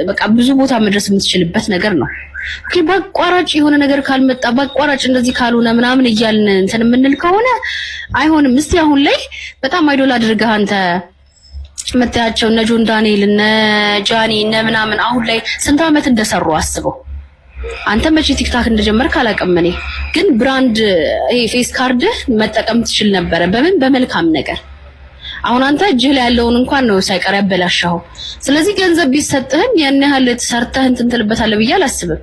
በቃ ብዙ ቦታ መድረስ የምትችልበት ነገር ነው። ኦኬ፣ በአቋራጭ የሆነ ነገር ካልመጣ በአቋራጭ እንደዚህ ካልሆነ ምናምን እያልን እንትን የምንል ከሆነ አይሆንም። እስቲ አሁን ላይ በጣም አይዶል አድርገህ አንተ መታያቸው እነ ጆን ዳንኤል እነ ጃኒ እነ ምናምን አሁን ላይ ስንት ዓመት እንደሰሩ አስበው። አንተ መቼ ቲክታክ እንደጀመርክ አላውቅም። እኔ ግን ብራንድ ፌስ ካርድ መጠቀም ትችል ነበር። በመልካም ነገር። አሁን አንተ እጅህ ላይ ያለውን እንኳን ነው ሳይቀር ያበላሻው። ስለዚህ ገንዘብ ቢሰጥህም ያን ያህል ተሰርተህ እንትን ትልበታለህ ብዬ አላስብም።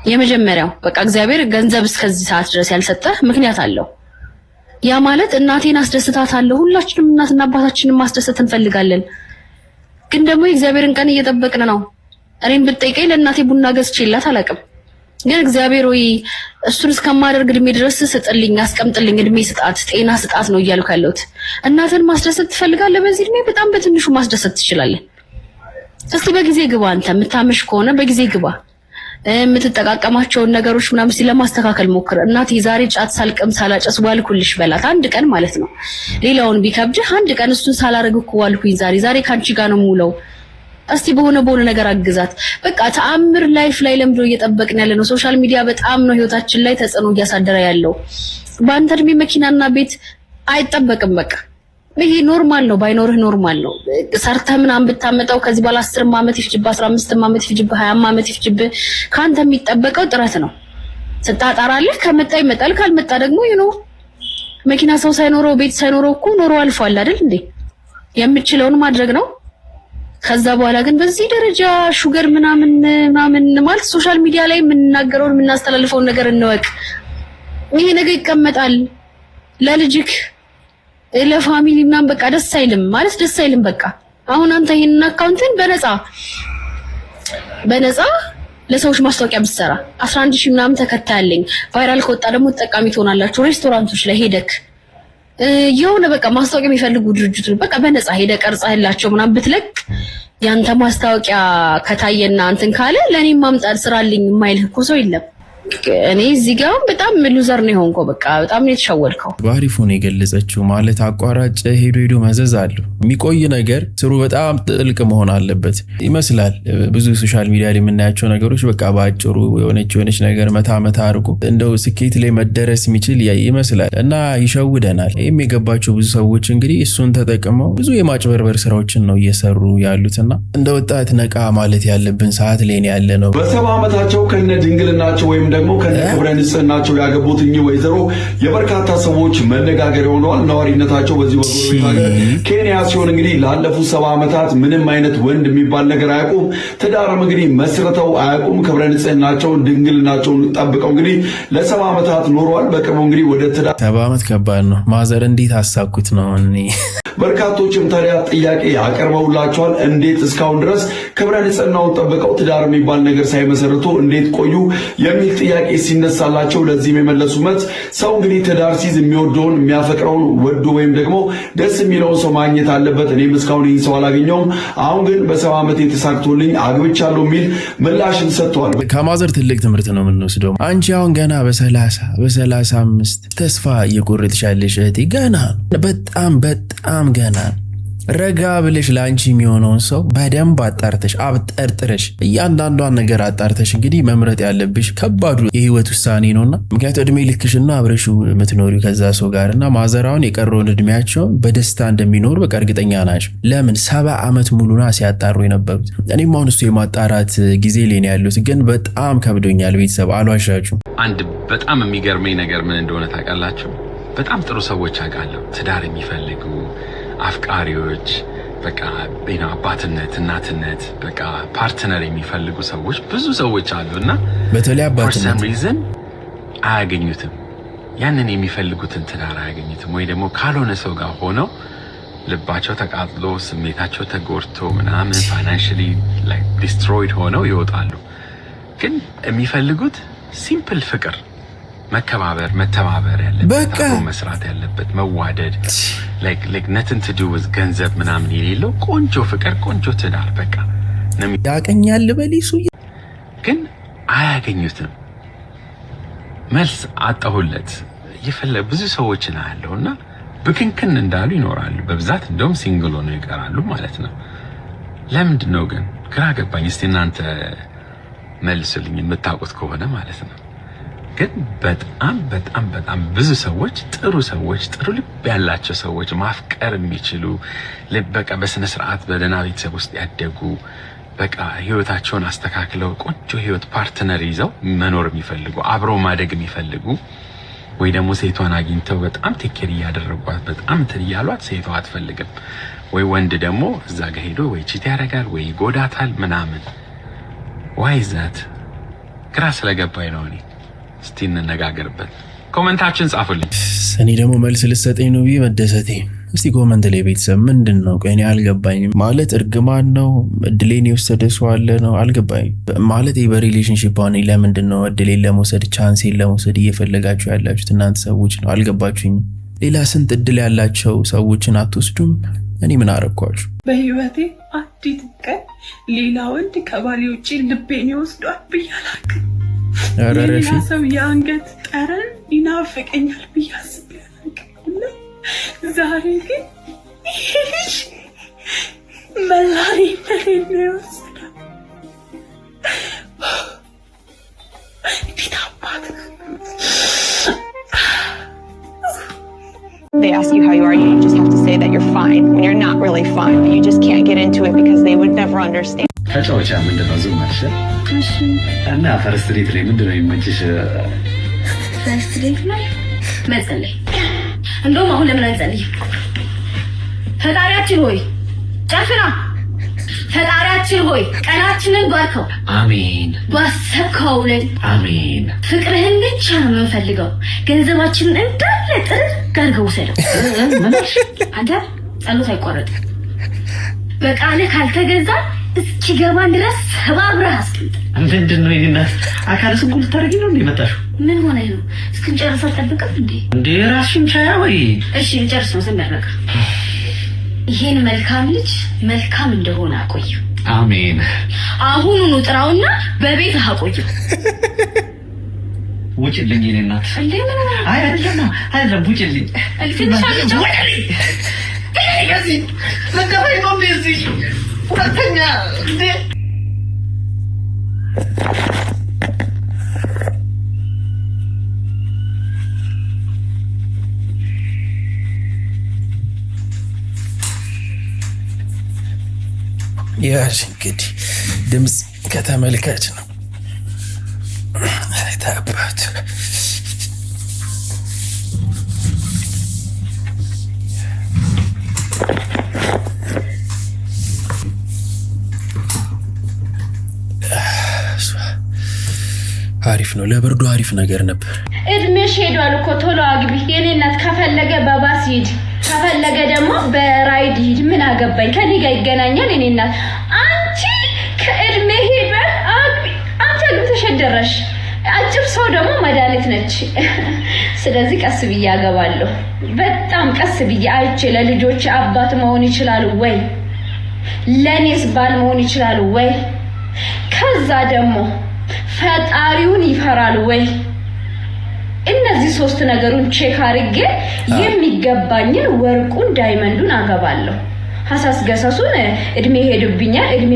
የመጀመሪያው በቃ እግዚአብሔር ገንዘብ እስከዚህ ሰዓት ድረስ ያልሰጠህ ምክንያት አለው። ያ ማለት እናቴን አስደስታታለሁ። ሁላችንም እናትና አባታችንን ማስደሰት እንፈልጋለን። ግን ደግሞ የእግዚአብሔርን ቀን እየጠበቅን ነው። እኔን ብትጠይቀኝ ለእናቴ ቡና ገዝቼላት አላውቅም። ግን እግዚአብሔር ወይ እሱን እስከማደርግ እድሜ ድረስ ስጥልኝ፣ አስቀምጥልኝ፣ እድሜ ስጣት፣ ጤና ስጣት ነው እያልኩ ያለሁት። እናትን ማስደሰት ትፈልጋለህ? በዚህ እድሜ በጣም በትንሹ ማስደሰት ትችላለህ። እስቲ በጊዜ ግባ። አንተ የምታመሽ ከሆነ በጊዜ ግባ። የምትጠቃቀማቸውን ነገሮች ምናምን ለማስተካከል ሞክር። እናቴ ዛሬ ጫት ሳልቅም ሳላጨስ ዋልኩልሽ በላት። አንድ ቀን ማለት ነው። ሌላውን ቢከብድህ አንድ ቀን እሱን ሳላረግ እኮ ዋልኩኝ ዛሬ ካንቺ ጋር ነው የምውለው። እስቲ በሆነ ነገር አግዛት። በቃ ተአምር ላይፍ ላይ ለምዶ እየጠበቅን ያለ ነው። ሶሻል ሚዲያ በጣም ነው ህይወታችን ላይ ተጽዕኖ እያሳደረ ያለው። በአንተ እድሜ መኪናና ቤት አይጠበቅም። በቃ ይሄ ኖርማል ነው። ባይኖርህ ኖርማል ነው። ሰርተህ ምናምን ብታመጣው ከዚህ በኋላ 10 ዓመት ይፍጅብህ፣ 15 ዓመት ይፍጅብህ፣ 20 ዓመት ይፍጅብህ። ካንተ የሚጠበቀው ጥረት ነው። ስታጣራለህ ከመጣ ይመጣል፣ ካልመጣ ደግሞ መኪና ሰው ሳይኖረው ቤት ሳይኖረው እኮ ኖሮ አልፏል አይደል እንዴ? የምችለውን ማድረግ ነው። ከዛ በኋላ ግን በዚህ ደረጃ ሹገር ምናምን ማለት ሶሻል ሚዲያ ላይ የምንናገረውን የምናስተላልፈውን ነገር እንወቅ። ይሄ ነገር ይቀመጣል ለልጅክ ለፋሚሊ ምናምን በቃ ደስ አይልም ማለት ደስ አይልም። በቃ አሁን አንተ ይሄንን አካውንትን በነፃ ለሰዎች ማስታወቂያ ብትሰራ 11 ሺህ ምናምን ተከታይ አለኝ ቫይራል ከወጣ ደግሞ ተጠቃሚ ትሆናላችሁ። ሬስቶራንቶች ላይ ሄደክ የሆነ በቃ ማስታወቂያ የሚፈልጉ ድርጅቶች በቃ በነፃ ሄደ ቀርጻላቸው ምናምን ብትለቅ ያንተ ማስታወቂያ ከታየና እንትን ካለ ለኔም ማምጣት ስራልኝ የማይልህ እኮ ሰው የለም። እኔ እዚህ ጋር በጣም ሉዘር ነው የሆንከው። በቃ በጣም ነው የተሸወልከው። ባሪፉ ነው የገለጸችው። ማለት አቋራጭ ሄዶ መዘዝ አለው። የሚቆይ ነገር ስሩ በጣም ጥልቅ መሆን አለበት ይመስላል። ብዙ ሶሻል ሚዲያ ላይ የምናያቸው ነገሮች በቃ ባጭሩ የሆነች ነገር መታ አድርጎ እንደው ስኬት ላይ መደረስ የሚችል ይመስላል እና ይሸውደናል። ይህም የገባቸው ብዙ ሰዎች እንግዲህ እሱን ተጠቅመው ብዙ የማጭበርበር ስራዎችን ነው እየሰሩ ያሉትና እንደ ወጣት ነቃ ማለት ያለብን ሰዓት ላይ ያለ ነው። በ70 ዓመታቸው ከነ ድንግልናቸው ወይም ደግሞ ከክብረ ንጽህናቸው ያገቡት እኚህ ወይዘሮ የበርካታ ሰዎች መነጋገሪያ ሆነዋል። ነዋሪነታቸው በዚህ በጎረቤት ሀገር ኬንያ ሲሆን እንግዲህ ላለፉት 70 ዓመታት ምንም አይነት ወንድ የሚባል ነገር አያውቁም። ትዳርም እንግዲህ መስርተው አያውቁም። ክብረ ንጽህናቸውን ድንግልናቸውን ጠብቀው እንግዲህ ለ70 ዓመታት ኖረዋል። በቅርቡ እንግዲህ ወደ ትዳር 70 ዓመት ከባድ ነው። ማዘር እንዴት አሳኩት ነው እኔ በርካቶችም ታዲያ ጥያቄ አቀርበውላቸዋል። እንዴት እስካሁን ድረስ ክብረ ንጽህናውን ጠብቀው ትዳር የሚባል ነገር ሳይመሰርቱ እንዴት ቆዩ የሚል ጥያቄ ሲነሳላቸው ለዚህም የመለሱት ሰው እንግዲህ ትዳር ሲይዝ የሚወደውን የሚያፈቅረውን ወዶ ወይም ደግሞ ደስ የሚለውን ሰው ማግኘት አለበት። እኔም እስካሁን ይህን ሰው አላገኘውም። አሁን ግን በ70 ዓመቴ ተሳክቶልኝ አግብቻለሁ የሚል ምላሽን ሰጥተዋል። ከማዘር ትልቅ ትምህርት ነው የምንወስደው። አንቺ አሁን ገና በ35 ተስፋ እየቆረጥሽ ያለሽ እህቴ ገና በጣም ገና ረጋ ብለሽ ላንቺ የሚሆነውን ሰው በደንብ አጣርተሽ አብጠርጥረሽ እያንዳንዷን ነገር አጣርተሽ እንግዲህ መምረጥ ያለብሽ ከባዱ የህይወት ውሳኔ ነውና ምክንያቱም እድሜ ልክሽና አብረሽው የምትኖሪው ከዛ ሰው ጋርና ማዘራውን የቀረውን እድሜያቸው በደስታ እንደሚኖር በቃ እርግጠኛ ናቸው። ለምን 70 ዓመት ሙሉና ሲያጣሩ የነበሩት። እኔም አሁን እሱ የማጣራት ጊዜ ላይ ነው ያሉት፣ ግን በጣም ከብዶኛል። ቤተሰብ አልዋሻችሁም። አንድ በጣም የሚገርመኝ ነገር ምን እንደሆነ ታውቃላችሁ? በጣም ጥሩ ሰዎች አውቃለሁ፣ ትዳር የሚፈልጉ አፍቃሪዎች፣ በቃ አባትነት እናትነት በቃ ፓርትነር የሚፈልጉ ሰዎች ብዙ ሰዎች አሉና በተለይ አባትነት ሪዝን አያገኙትም። ያንን የሚፈልጉትን ትዳር አያገኙትም፣ ወይ ደግሞ ካልሆነ ሰው ጋር ሆነው ልባቸው ተቃጥሎ ስሜታቸው ተጎድቶ ምናምን ፋይናንሻሊ ላይክ ዲስትሮይድ ሆነው ይወጣሉ። ግን የሚፈልጉት ሲምፕል ፍቅር፣ መከባበር፣ መተባበር ያለበት አብሮ መስራት ያለበት መዋደድ like nothing to do with ገንዘብ ምናምን የሌለው ቆንጆ ፍቅር፣ ቆንጆ ትዳር በቃ ያቀኛል በሊሱ ግን አያገኙትም። መልስ አጣሁለት ይፈለ ብዙ ሰዎች ናያለውና ብክንክን እንዳሉ ይኖራሉ። በብዛት እንደውም ሲንግል ሆነው ይቀራሉ ማለት ነው። ለምንድን ነው ግን ግራ ገባኝ። እስቲ እናንተ መልሱልኝ የምታውቁት ከሆነ ማለት ነው። ግን በጣም ብዙ ሰዎች ጥሩ ልብ ያላቸው ሰዎች ማፍቀር የሚችሉ በቃ በስነ ስርዓት በደህና ቤተሰብ ውስጥ ያደጉ በቃ ህይወታቸውን አስተካክለው ቆንጆ ህይወት ፓርትነር ይዘው መኖር የሚፈልጉ አብረው ማደግ የሚፈልጉ ወይ ደግሞ ሴቷን አግኝተው በጣም ቴኬር ያደረጓት በጣም ትያሏት ሴቷ አትፈልግም፣ ወይ ወንድ ደግሞ እዛ ጋር ሄዶ ወይ ቺት ያደርጋል ወይ ይጎዳታል ምናምን። why is that? ግራ ስለገባኝ ነው። እኔ እስቲ እንነጋገርበት። ኮሜንታችን ጻፉልኝ። እኔ ደግሞ መልስ ልሰጠኝ ነው ብዬ መደሰቴ። እስቲ ኮሜንት ላይ ቤተሰብ ምንድነው ቆይ እኔ አልገባኝም። ማለት እርግማን ነው እድሌን የወሰደ ሰው አለ ነው አልገባኝም። ማለት በሪሌሽንሺፕ አሁን ለምንድነው እድሌን ለመውሰድ ቻንሴን ለመውሰድ እየፈለጋችሁ ያላችሁት እናንተ ሰዎች ነው አልገባችሁኝ። ሌላ ስንት እድል ያላቸው ሰዎችን አትወስዱም? እኔ ምን አረኳችሁ? በህይወቴ አዲስ ቀን ሌላ ወንድ ከባሌ ውጪ ልቤን ይወስዷል ብዬ አላውቅም። ሌላ ሰው የአንገት ጠረን ይናፍቀኛል ብዬ አስቤ አላውቅም። ዛሬ ግን መላኔ ነው የወሰደው። እንዴት አባት They ask you how you are, you just have to say that you're fine when you're not really fine, but you just can't get into it because they would never understand. ተጫዋቻ ምንድነው ዝም አልሽ? እሺ እና ፈርስት ዴት ላይ ምንድነው የሚመችሽ? ፈርስት ዴት ላይ መጸለይ። እንደውም አሁን ለምን አንጸልይ? ፈጣሪያችን ሆይ ጨፍራ፣ ፈጣሪያችን ሆይ ቀናችንን ባርከው። አሜን። ባሰብከው ላይ አሜን። ፍቅርህን ብቻ ነው የምንፈልገው። ገንዘባችንን እንዳለ ጥርግ አድርገው ውሰደው። አንተ ጸሎት አይቋረጥም። በቃልህ ካልተገዛ እስኪገባን ድረስ ሰባብረህ አስቀምጥ። ምንድነው ይሄናት አካለ ስንኩል ታረጊ ነው እንደመጣሽው? ምን ሆነ ነው? እስክንጨርስ አትጠብቅም እንዴ? እንዴ ራስሽን ቻያ ወይ? እሺ እንጨርስ ነው ስንደረጋ ይሄን መልካም ልጅ መልካም እንደሆነ አቆዩ። አሜን። አሁኑኑ ጥራውና በቤት አቆዩ። ውጭልኝ የኔ እናት። እንዴ ምን ነው? አይ አይደለም ውጭልኝ። አልፈንሻለሁ። እዚህ ለቀበይ ነው እንደዚህ ሁለተኛ እንዴ ያሽ እንግዲህ ድምጽ ከተመልካች ነው ታባት አሪፍ ነው። ለብርዱ አሪፍ ነገር ነበር። እድሜሽ ሄዷል እኮ ቶሎ አግቢ የኔ እናት። ከፈለገ በባስ ሂድ፣ ከፈለገ ደግሞ በራይድ ሂድ። ምን አገባኝ? ከኔ ጋር ይገናኛል የኔ እናት። አንቺ ከእድሜ ሄዷል አግቢ። አንቺ ተሸደረሽ። አጭር ሰው ደግሞ መድኃኒት ነች። ስለዚህ ቀስ ብዬ አገባለሁ። በጣም ቀስ ብዬ አይቼ ለልጆች አባት መሆን ይችላል ወይ? ለኔስ ባል መሆን ይችላል ወይ? ከዛ ደግሞ ፈጣሪውን ይፈራል ወይ? እነዚህ ሶስት ነገሩን ቼክ አድርጌ የሚገባኝን ወርቁን ዳይመንዱን አገባለሁ። ሐሳስ ገሰሱን እድሜ ሄዱብኛል እድሜ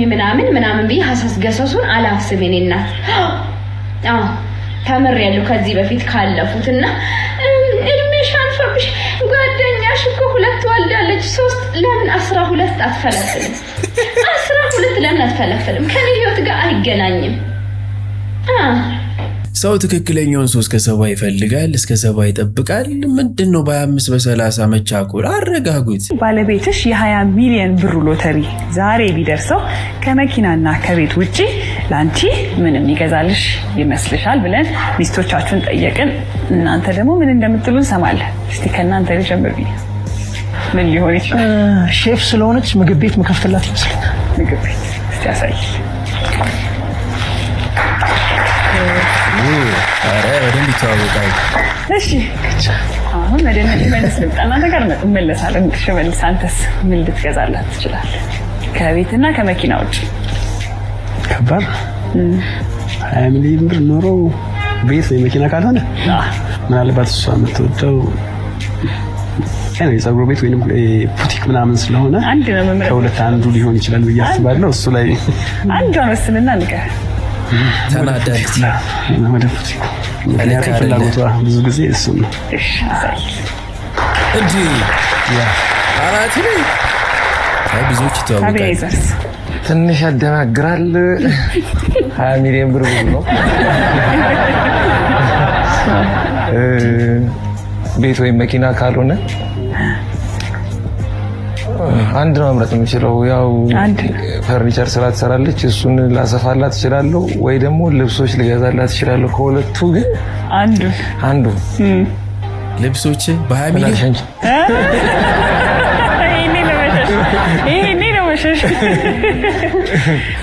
ምናምን ብዬ ሐሳስ ገሰሱን አላፍስም እኔ እናት ተምሬያለሁ ከዚህ በፊት ካለፉትና እድሜሽ አልፎብሽ ጓደኛሽ እኮ 2 ወልዳለች 3 ለምን 12 አትፈለፍልም 12 ለምን አትፈለፍልም ከኔ ህይወት ጋር አይገናኝም ሰው ትክክለኛውን 3 ከ70 ይፈልጋል እስከ 70 ይጠብቃል ምንድነው በ25 በ30 መቻኮል አረጋጉት ባለቤትሽ የ20 ሚሊዮን ብር ሎተሪ ዛሬ ቢደርሰው ከመኪናና ከቤት ውጪ ላንቺ ምንም ይገዛልሽ ይመስልሻል ብለን ሚስቶቻችሁን ጠየቅን እናንተ ደግሞ ምን እንደምትሉ እንሰማለን እስቲ ከናንተ ልጀምር ቢል ምን ሊሆን ይችላል ሼፍ ስለሆነች ምግብ ቤት መከፍተላት ይመስለኛል ምግብ ቤት እስቲ ያሳይ አረ በደንብ ይተዋወቃል እሺ አሁን መደነቅ መልስ ልምጣና ነገር መለሳለን ትሽመልስ አንተስ ምን ልትገዛላት ትችላለህ ከቤትና ከመኪና ውጪ ከባድ 20 ሚሊዮን ብር ኖሮ ቤት ወይ መኪና ካልሆነ ምናልባት እሷ የምትወደው የፀጉር ቤት ወይንም ቡቲክ ምናምን ስለሆነ ከሁለት አንዱ ሊሆን ይችላል ብዬ አስባለሁ እሱ ላይ አንዷን ወስንና ንገር ተናዳልቲ ወደፉት ፍላጎቷ ብዙ ጊዜ እሱ ነው እንጂ አራት ላይ ብዙዎች ይተዋወቃሉ ትንሽ ያደናግራል 20 ሚሊዮን ብር ነው ቤት ወይ መኪና ካልሆነ አንድ ነው መምረጥ የምችለው ያው ፈርኒቸር ስራ ትሰራለች እሱን ላሰፋላት እችላለሁ ወይ ደግሞ ልብሶች ልገዛላት እችላለሁ ከሁለቱ ግን አንዱ ልብሶች በ20 ሚሊዮን ይሄኔ ነው መሸሽ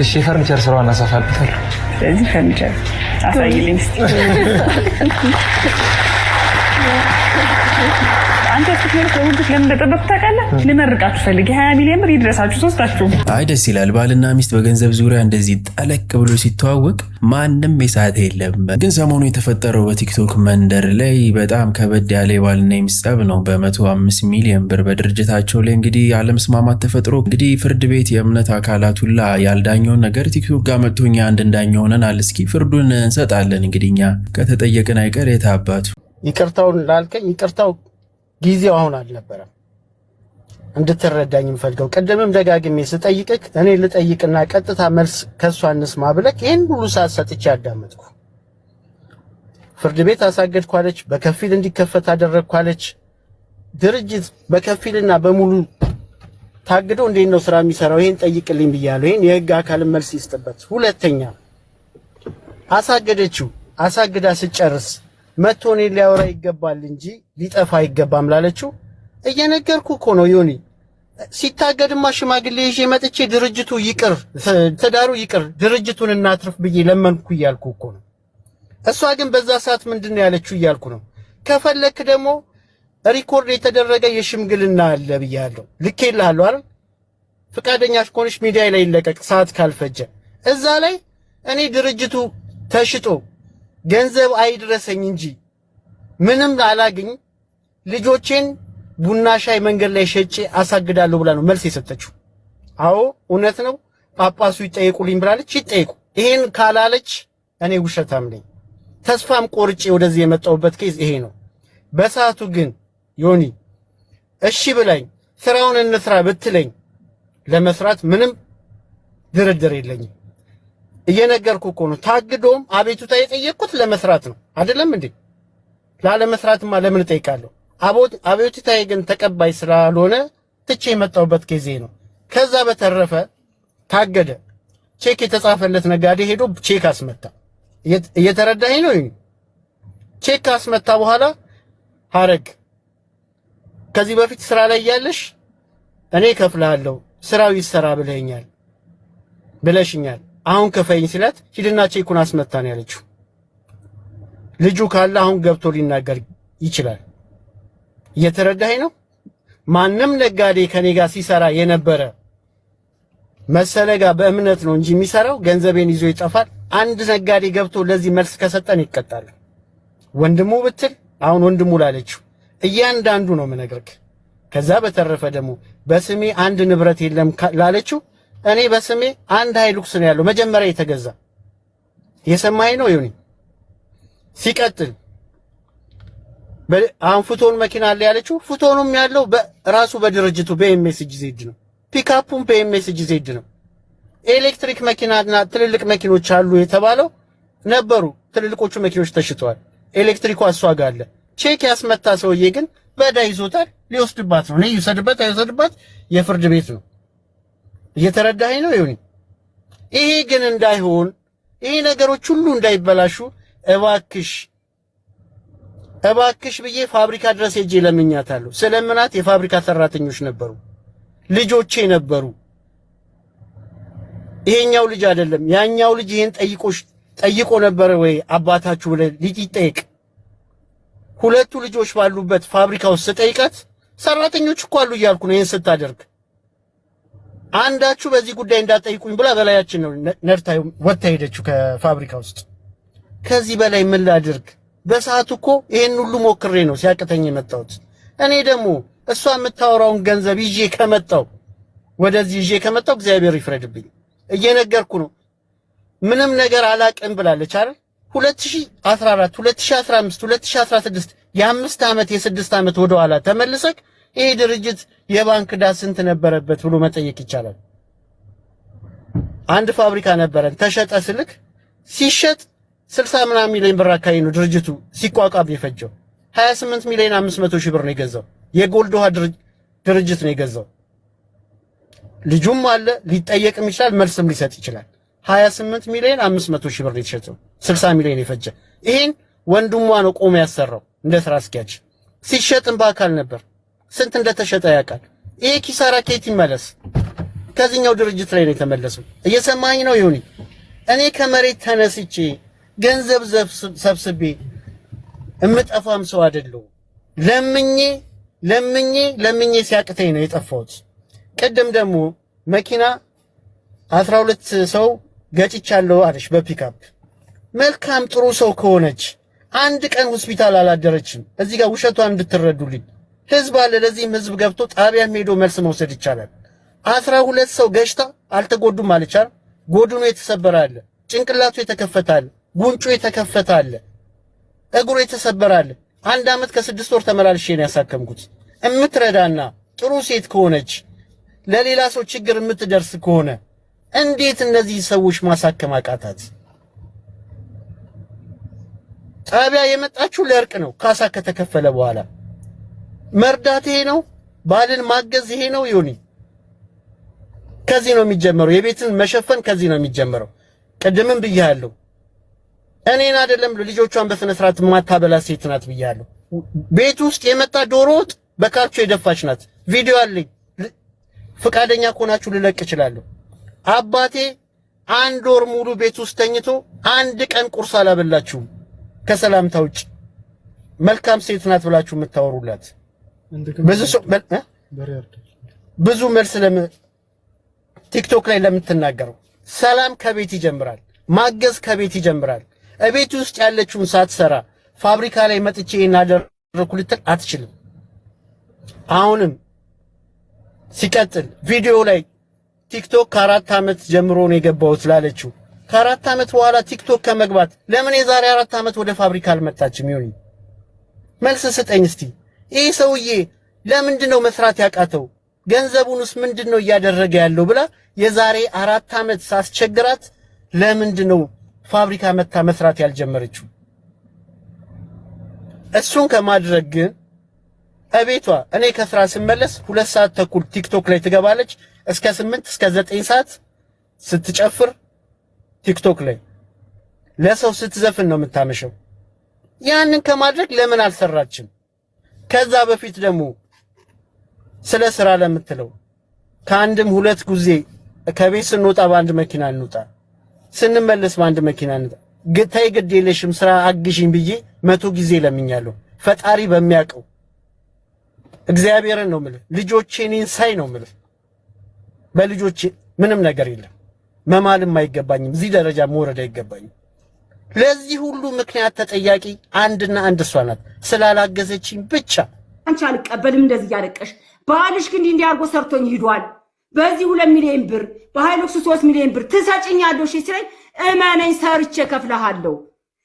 እሺ ፈርኒቸር ስራዋን አሰፋላታለሁ ስለዚህ ፈርኒቸር አሳይልኝ እስቲ አንተ ስትመርጥ ለውድት ለምን እንደጠበቅ ታውቃለህ ልመርቃችሁ ፈልጌ 20 ሚሊዮን ብር ይድረሳችሁ ሶስታችሁ አይ ደስ ይላል ባልና ሚስት በገንዘብ ዙሪያ እንደዚህ ጠለቅ ብሎ ሲተዋወቅ ማንንም የሳተ የለም ግን ሰሞኑ የተፈጠረው በቲክቶክ መንደር ላይ በጣም ከበድ ያለ ባልና ሚስት ጸብ ነው በ105 ሚሊዮን ብር በድርጅታቸው ላይ እንግዲህ አለመስማማት ተፈጥሮ እንግዲህ ፍርድ ቤት የእምነት አካላት ሁላ ያልዳኘውን ነገር ቲክቶክ ጋር መጥቶኛ አንድ እንዳኘው ሆነናል እስኪ ፍርዱን እንሰጣለን እንግዲህኛ ከተጠየቅን አይቀር የታባቱ ይቅርታውን ላልከኝ ይቅርታው ጊዜው አሁን አልነበረም እንድትረዳኝ እንፈልገው ቀደምም ደጋግሜ ስጠይቅክ እኔ ልጠይቅና ቀጥታ መልስ ከሷ እንስማ ብለክ ይሄን ሁሉ ሰዓት ሰጥቼ አዳመጥኩ ፍርድ ቤት አሳገድኳለች በከፊል እንዲከፈት አደረግኳለች ድርጅት በከፊልና በሙሉ ታግዶ እንዴት ነው ስራ የሚሰራው ይሄን ጠይቅልኝ ብያለሁ ይሄን የህግ አካል መልስ ይስጥበት ሁለተኛ አሳገደችው አሳግዳ ስጨርስ መቶኔ ሊያወራ ይገባል እንጂ ሊጠፋ አይገባም ላለችው እየነገርኩ እኮ ነው ዮኒ ሲታገድማ ሽማግሌ ይዤ መጥቼ ድርጅቱ ይቅር ተዳሩ ይቅር ድርጅቱን እናትርፍ ብዬ ለመንኩ ይያልኩ እኮ ነው እሷ ግን በዛ ሰዓት ምንድነው ያለችው ይያልኩ ነው ከፈለክ ደግሞ ሪኮርድ የተደረገ የሽምግልና አለ ብያለሁ ልኬልሃለሁ አይደል ፍቃደኛሽ ኮንሽ ሚዲያ ላይ ይለቀቅ ሰዓት ካልፈጀ እዛ ላይ እኔ ድርጅቱ ተሽጦ ገንዘብ አይድረሰኝ እንጂ ምንም አላግኝ ልጆቼን ቡና ሻይ መንገድ ላይ ሸጬ አሳግዳለሁ ብላ ነው መልስ የሰጠችው አዎ እውነት ነው ጳጳሱ ይጠይቁልኝ ብላለች ይጠይቁ ይሄን ካላለች እኔ ውሸታም ነኝ ተስፋም ቆርጬ ወደዚህ የመጣሁበት ኬዝ ይሄ ነው በሰዓቱ ግን ዮኒ እሺ ብላኝ ስራውን እንስራ ብትለኝ ለመስራት ምንም ድርድር የለኝም እየነገርኩ እኮ ነው ታግዶም አቤቱታ የጠየቅኩት ለመስራት ነው አይደለም እንዴ ላለመስራትማ ለምን ጠይቃለሁ አቤቱታዬ ግን ተቀባይ ስላልሆነ ትቼ የመጣሁበት ኬዝ ነው ከዛ በተረፈ ታገደ ቼክ የተጻፈለት ነጋዴ ሄዶ ቼክ አስመታ እየተረዳኸኝ ነው ቼክ አስመታ በኋላ ሐረግ ከዚህ በፊት ስራ ላይ ያለሽ እኔ ከፍላለሁ ስራው ይሰራ ብለሽኛል አሁን ከፈይኝ ሲላት ሂድና ቼኩን አስመታ ነው ያለችው ልጁ ካለ አሁን ገብቶ ሊናገር ይችላል እየተረዳኸኝ ነው ማንም ነጋዴ ከኔ ጋር ሲሰራ የነበረ መሰለጋ በእምነት ነው እንጂ የሚሰራው ገንዘቤን ይዞ ይጠፋል አንድ ነጋዴ ገብቶ ለዚህ መልስ ከሰጠን ይቀጣል ወንድሙ ብትል አሁን ወንድሙ ላለችው እያንዳንዱ ነው መነግርክ ከዛ በተረፈ ደግሞ በስሜ አንድ ንብረት የለም ላለችው እኔ በስሜ አንድ ሃይሉክስ ነው ያለው መጀመሪያ የተገዛ የሰማይ ነው ዮኒ ሲቀጥል አሁን ፉቶን መኪና አለ ያለችው ፉቶኑም ያለው በራሱ በድርጅቱ በኤምኤስጂ ዜድ ነው ፒካፑም በኤምኤስጂ ዜድ ነው ኤሌክትሪክ መኪናና ትልልቅ መኪኖች አሉ የተባለው ነበሩ ትልልቆቹ መኪኖች ተሽተዋል ኤሌክትሪኩ አሷጋ አለ ቼክ ያስመታ ሰውዬ ግን በዳ ይዞታል ሊወስድባት ነው ይወስድባት አይወስድባት የፍርድ ቤት ነው እየተረዳኸኝ ነው ዮኒ ይሄ ግን እንዳይሆን ይሄ ነገሮች ሁሉ እንዳይበላሹ እባክሽ ብዬ ፋብሪካ ድረስ ሄጄ ለምኛታለሁ ስለምናት የፋብሪካ ሰራተኞች ነበሩ ልጆቼ ነበሩ ይሄኛው ልጅ አይደለም ያኛው ልጅ ይሄን ጠይቆ ነበር ወይ አባታችሁ ብለ ሊጠይቅ ሁለቱ ልጆች ባሉበት ፋብሪካው ስጠይቃት ሰራተኞች እኮ አሉ እያልኩ ነው ይሄን ስታደርግ አንዳችሁ በዚህ ጉዳይ እንዳጠይቁኝ ብላ በላያችን ነው ነርታዩ ወጣ ሄደችው ከፋብሪካ ውስጥ ከዚህ በላይ ምን ላድርግ በሰዓቱ እኮ ይሄን ሁሉ ሞክሬ ነው ሲያቀተኝ የመጣሁት እኔ ደግሞ እሷ የምታወራውን ገንዘብ ይዤ ከመጣው ወደዚህ ይዤ ከመጣው እግዚአብሔር ይፍረድብኝ እየነገርኩ ነው ምንም ነገር አላቀም ብላለች አይደል 2014 2015 2016 የ5 አመት የ6 አመት ወደ ኋላ ተመልሰክ ይሄ ድርጅት የባንክ ዕዳ ስንት ነበረበት ብሎ መጠየቅ ይቻላል አንድ ፋብሪካ ነበረን ተሸጠ ስልክ ሲሸጥ 60 ምናምን ሚሊዮን ብር አካባቢ ነው ድርጅቱ ሲቋቋም የፈጀው 28 ሚሊዮን 500 ሺህ ብር ነው የገዛው የጎልድ ውሃ ድርጅት ነው የገዛው ልጁም አለ ሊጠየቅም ይችላል መልስም ሊሰጥ ይችላል 28 ሚሊዮን 500 ሺህ ብር የተሸጠው 60 ሚሊዮን የፈጀ ይሄን ወንድሟ ነው ቆሞ ያሰራው እንደ ስራ አስኪያጅ ሲሸጥም በአካል ነበር ስንት እንደተሸጠ ያውቃል ይሄ ኪሳራ ከየት ይመለስ ከዚህኛው ድርጅት ላይ ነው የተመለሰው እየሰማኝ ነው ይሁን እኔ ከመሬት ተነስቼ ገንዘብ ሰብስቤ እምጠፋም ሰው አይደለም ለምኜ ሲያቅተኝ ነው የጠፋሁት ቀደም ደግሞ መኪና 12 ሰው ገጭቻለሁ አለሽ በፒካፕ መልካም ጥሩ ሰው ከሆነች አንድ ቀን ሆስፒታል አላደረችም እዚህ ጋር ውሸቷን እንድትረዱልኝ ህዝብ አለ ለዚህም ህዝብ ገብቶ ጣቢያም ሄዶ መልስ መውሰድ ይቻላል 12 ሰው ገጭታ አልተጎዱም አለቻል ጎድኑ የተሰበረ አለ ጭንቅላቱ የተከፈተ አለ ጉንጩ የተከፈተ አለ እግሩ የተሰበረ አለ አንድ አመት ከ6 ወር ተመላልሼ ነው ያሳከምኩት እምትረዳና ጥሩ ሴት ከሆነች ለሌላ ሰው ችግር የምትደርስ ከሆነ እንዴት እነዚህ ሰዎች ማሳከም አቃታት ጣቢያ የመጣችሁ ለእርቅ ነው ካሳ ከተከፈለ በኋላ መርዳት ይሄ ነው ባልን ማገዝ ይሄ ነው ዮኒ ከዚህ ነው የሚጀምረው የቤትን መሸፈን ከዚህ ነው የሚጀምረው ቀደምም ብያለሁ እኔን አይደለም ልጆቿን በስነ ስርዓት ማታበላ ሴት ናት ብያለሁ ቤት ውስጥ የመጣ ዶሮ ወጥ በካርቾ የደፋች ናት ቪዲዮ አለኝ ፍቃደኛ ከሆናችሁ ልለቅ እችላለሁ አባቴ አንድ ወር ሙሉ ቤት ውስጥ ተኝቶ አንድ ቀን ቁርስ አላበላችሁም ከሰላምታ ውጭ መልካም ሴት ናት ብላችሁ የምታወሩላት ብዙ መልስ ቲክቶክ ላይ ለምትናገረው ሰላም ከቤት ይጀምራል ማገዝ ከቤት ይጀምራል እቤት ውስጥ ያለችውን ሳትሰራ ፋብሪካ ላይ መጥቼ እናደርኩ ልትል አትችልም አሁንም ሲቀጥል ቪዲዮ ላይ ቲክቶክ ከ4 አመት ጀምሮ ነው የገባው ስላለችው ከ4 አመት በኋላ ቲክቶክ ከመግባት ለምን የዛሬ 4 አመት ወደ ፋብሪካ አልመጣችም ይሁን መልስ ስጠኝ እስቲ ይሄ ሰውዬ ለምንድነው መስራት ያቃተው ገንዘቡንስ ምንድነው እያደረገ ያለው ብላ የዛሬ 4 አመት ሳስቸግራት ለምንድነው ፋብሪካ መታ መስራት ያልጀመረችው እሱን ከማድረግ ግን አቤቷ እኔ ከስራ ስመለስ 2 ሰዓት ተኩል ቲክቶክ ላይ ትገባለች እስከ 8 እስከ 9 ሰዓት ስትጨፍር ቲክቶክ ላይ ለሰው ስትዘፍን ነው የምታመሸው ያንን ከማድረግ ለምን አልሰራችም ከዛ በፊት ደግሞ ስለ ስራ ለምትለው ከአንድም 2 ጊዜ ከቤት ስንወጣ በአንድ መኪና እንውጣ ስንመለስ በአንድ መኪና እንውጣ ግታይ ግድ የለሽም ስራ አግዢኝ ብዬ 100 ጊዜ ለምኛለሁ ፈጣሪ በሚያቀው እግዚአብሔርን ነው ማለት ልጆቼን ሳይ ነው ማለት በልጆቼ ምንም ነገር የለም መማልም አይገባኝም እዚህ ደረጃ መውረድ አይገባኝም ለዚህ ሁሉ ምክንያት ተጠያቂ አንድና አንድ እሷ ናት ስላላገዘችኝ ብቻ አንቺ አልቀበልም እንደዚህ ያለቀሽ ባልሽ ግን እንዲህ አርጎ ሰርቶኝ ሂዷል በዚህ 2 ሚሊዮን ብር በሃይሉክስ 3 ሚሊዮን ብር ትሰጪኛለሽ ሲለኝ እመነኝ ሰርቼ ከፍለሃለሁ